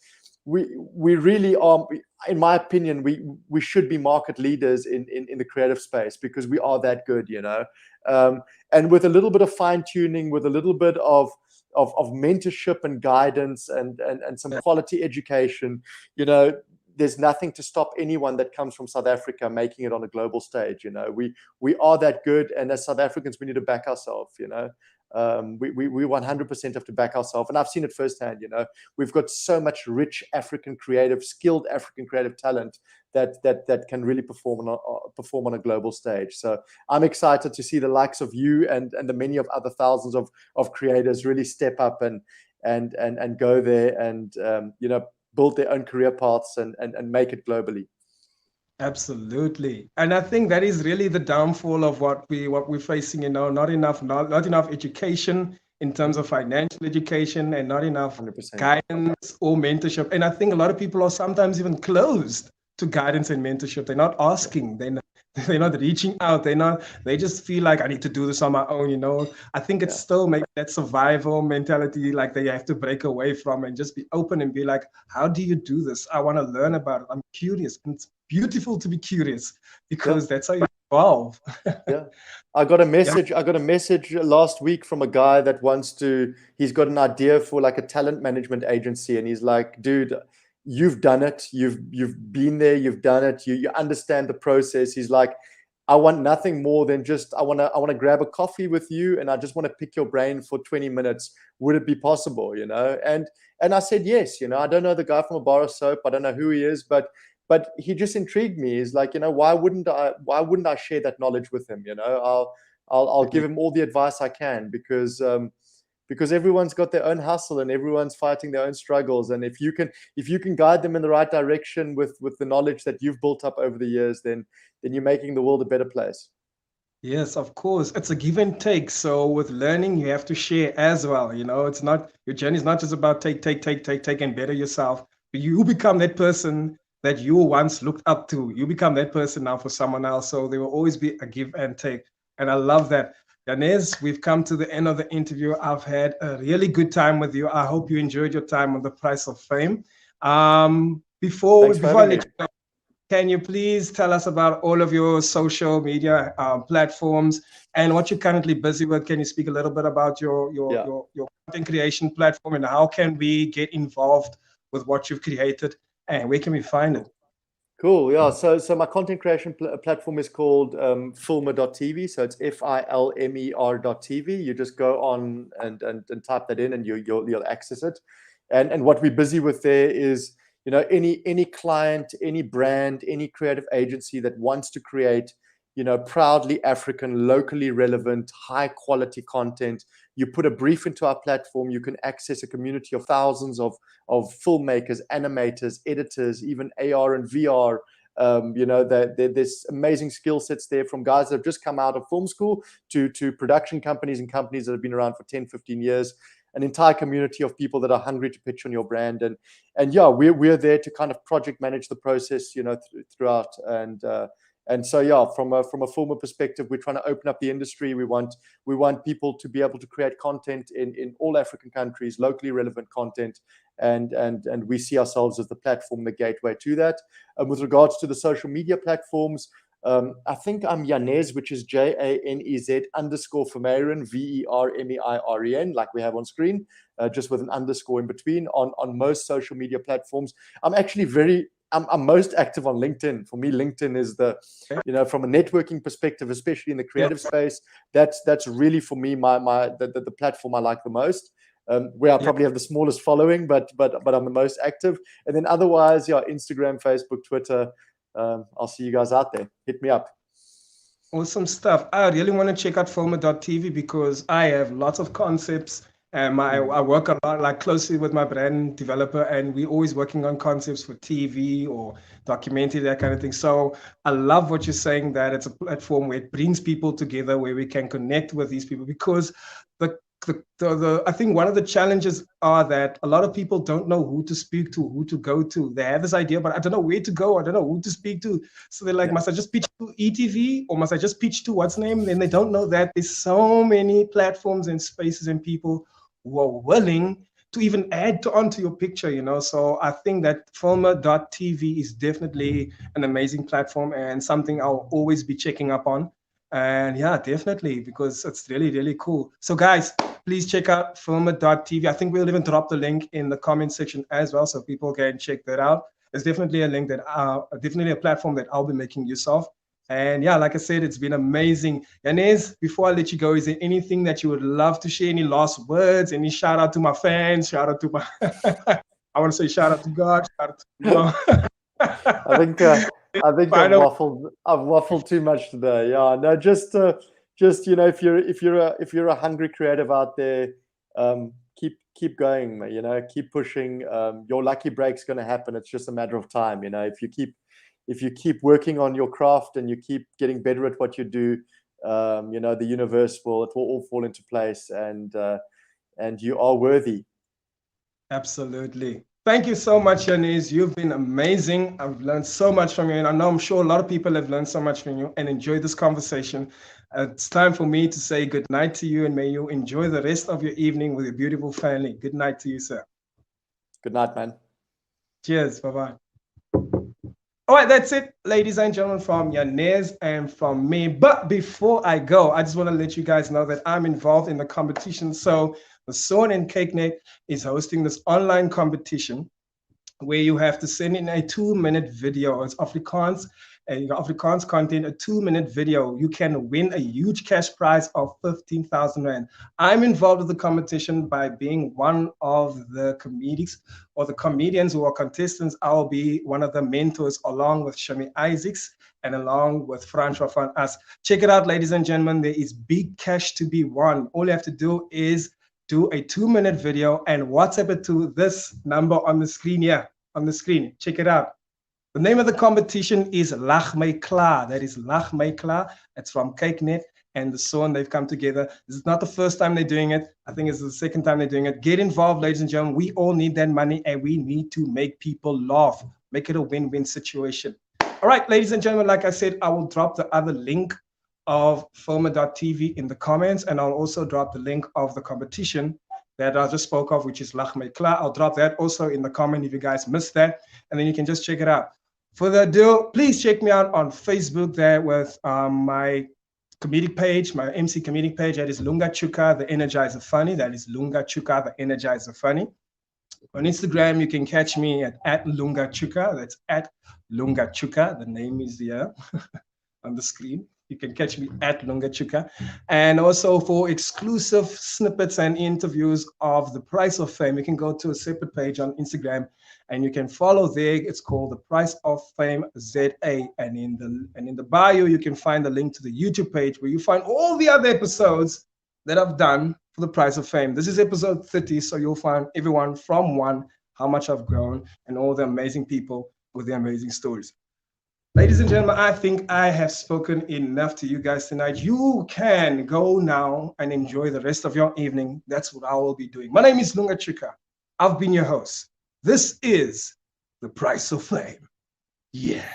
we really are, in my opinion, we should be market leaders in the creative space, because we are that good, and with a little bit of fine tuning, with a little bit of mentorship and guidance and some quality education, there's nothing to stop anyone that comes from South Africa making it on a global stage. We are that good, and as South Africans, we need to back ourselves. We 100% have to back ourselves, and I've seen it firsthand. We've got so much rich skilled African creative talent that can really perform on a global stage. So I'm excited to see the likes of you and the many of other thousands of creators really step up and go there and build their own career paths and make it globally. Absolutely. And I think that is really the downfall of what we're facing, not enough education in terms of financial education and not enough 100%. guidance or mentorship. And I think a lot of people are sometimes even closed to guidance and mentorship. They're not asking, they're not reaching out, they just feel like I need to do this on my own, you know. I think it's still maybe that survival mentality, like they have to break away from and just be open and be like, how do you do this? I want to learn about it. I'm curious. And it's beautiful to be curious because that's how you evolve. Yeah. I got a message last week from a guy that he's got an idea for like a talent management agency, and he's like, dude, you've done it, you've been there, you've done it, you understand the process. He's like, I want nothing more than just I want to grab a coffee with you, and I just want to pick your brain for 20 minutes. Would it be possible, you know? And I said yes. You know, I don't know the guy from a bar of soap, I don't know who he is, but he just intrigued me. He's like, you know, why wouldn't I share that knowledge with him? You know, I'll give him all the advice I can, because everyone's got their own hustle and everyone's fighting their own struggles. And if you can guide them in the right direction with the knowledge that you've built up over the years, then you're making the world a better place. Yes, of course. It's a give and take. So with learning, you have to share as well. You know, it's not, your journey is not just about take and better yourself. You become that person that you once looked up to. You become that person now for someone else. So there will always be a give and take. And I love that. Janez, we've come to the end of the interview. I've had a really good time with you. I hope you enjoyed your time on the Price of Fame. Before I let you go, can you please tell us about all of your social media platforms and what you're currently busy with? Can you speak a little bit about your content creation platform, and how can we get involved with what you've created, and where can we find it? Cool. Yeah. So my content creation platform is called filmer.tv. So it's FILMER.tv. You just go on and type that in, and you'll access it. And what we're busy with there is, you know, any client, any brand, any creative agency that wants to create, you know, proudly African, locally relevant, high quality content. You put a brief into our platform, you can access a community of thousands of filmmakers, animators, editors, even AR and VR. You know, there's amazing skill sets there, from guys that have just come out of film school to production companies and companies that have been around for 10, 15 years. An entire community of people that are hungry to pitch on your brand. And yeah, we're there to kind of project manage the process, you know, throughout. And so, yeah, from a filmer perspective, we're trying to open up the industry. We want people to be able to create content in all African countries, locally relevant content, and we see ourselves as the platform, the gateway to that. With regards to the social media platforms, I think I'm Janez, which is JANEZ _Vermeiren, VERMEIREN, like we have on screen, just with an underscore in between on most social media platforms. I'm actually I'm most active on LinkedIn. For me, LinkedIn is you know, from a networking perspective, especially in the creative space, that's really for me the platform I like the most. Where I probably have the smallest following, but I'm the most active. And then otherwise, yeah, Instagram, Facebook, Twitter. I'll see you guys out there. Hit me up. Awesome stuff. I really want to check out filmer.tv because I have lots of concepts. I work a lot, like closely with my brand developer, and we're always working on concepts for TV or documentary, that kind of thing. So I love what you're saying, that it's a platform where it brings people together, where we can connect with these people, because I think one of the challenges are that a lot of people don't know who to speak to, who to go to. They have this idea, but I don't know where to go. I don't know who to speak to. So they're like, must I just pitch to ETV, or must I just pitch to what's name? And they don't know that there's so many platforms and spaces and people who are willing to even add onto your picture, you know. So I think that filmer.tv is definitely an amazing platform and something I'll always be checking up on. And yeah, definitely, because it's really, really cool. So guys, please check out filmer.tv. I think we'll even drop the link in the comment section as well, so people can check that out. It's definitely a link that definitely a platform that I'll be making use of. And yeah, like I said, it's been amazing. Janez, before I let you go, is there anything that you would love to share? Any last words? Any shout out to my fans? Shout out to my I want to say shout out to God. Shout out to, you know. I think I've waffled too much today. Yeah, no, just you know, if you're a hungry creative out there, keep going, you know, keep pushing. Your lucky break's going to happen. It's just a matter of time, you know. If you keep working on your craft and you keep getting better at what you do, you know, the universe will all fall into place. And and you are worthy. Absolutely. Thank you so much, Janez. You've been amazing. I've learned so much from you, and I'm sure a lot of people have learned so much from you and enjoyed this conversation. It's time for me to say good night to you, and may you enjoy the rest of your evening with your beautiful family. Good night to you, sir. Good night, man. Cheers. Bye-bye. All right, that's it, ladies and gentlemen, from Janez and from me. But before I go, I just want to let you guys know that I'm involved in the competition. So the Son and CakeNet is hosting this online competition where you have to send in a 2-minute video. It's Afrikaans, and Afrikaans content, a 2-minute video. You can win a huge cash prize of 15,000 Rand. I'm involved with the competition by being one of the comedians or the comedians who are contestants. I'll be one of the mentors along with Shami Isaacs and along with Francois van As. Check it out, ladies and gentlemen. There is big cash to be won. All you have to do is do a 2-minute video and WhatsApp it to this number on the screen here, on the screen. Check it out. The name of the competition is Lag My Klaar. That is Lag My Klaar. It's from CakeNet and the Son. They've come together. This is not the first time they're doing it. I think it's the second time they're doing it. Get involved, ladies and gentlemen. We all need that money, and we need to make people laugh. Make it a win-win situation. All right, ladies and gentlemen, like I said, I will drop the other link of Filmer.tv in the comments, and I'll also drop the link of the competition that I just spoke of, which is Lag My Klaar. I'll drop that also in the comment if you guys missed that, and then you can just check it out. Further ado, please check me out on Facebook there with my comedic page, my MC comedic page. That is Lunga Chuka, the Energizer Funny. That is Lunga Chuka, the Energizer Funny. On Instagram, you can catch me at Lunga Chuka. That's at Lunga Chuka. The name is here on the screen. You can catch me at Lunga Chuka. And also for exclusive snippets and interviews of The Price of Fame, you can go to a separate page on Instagram and you can follow there. It's called The Price of Fame ZA. And in the bio, you can find the link to the YouTube page where you find all the other episodes that I've done for The Price of Fame. This is episode 30, so you'll find everyone from one, how much I've grown, and all the amazing people with their amazing stories. Ladies and gentlemen, I think I have spoken enough to you guys tonight. You can go now and enjoy the rest of your evening. That's what I will be doing. My name is Lunga Chuka. I've been your host. This is The Price of Fame. Yeah.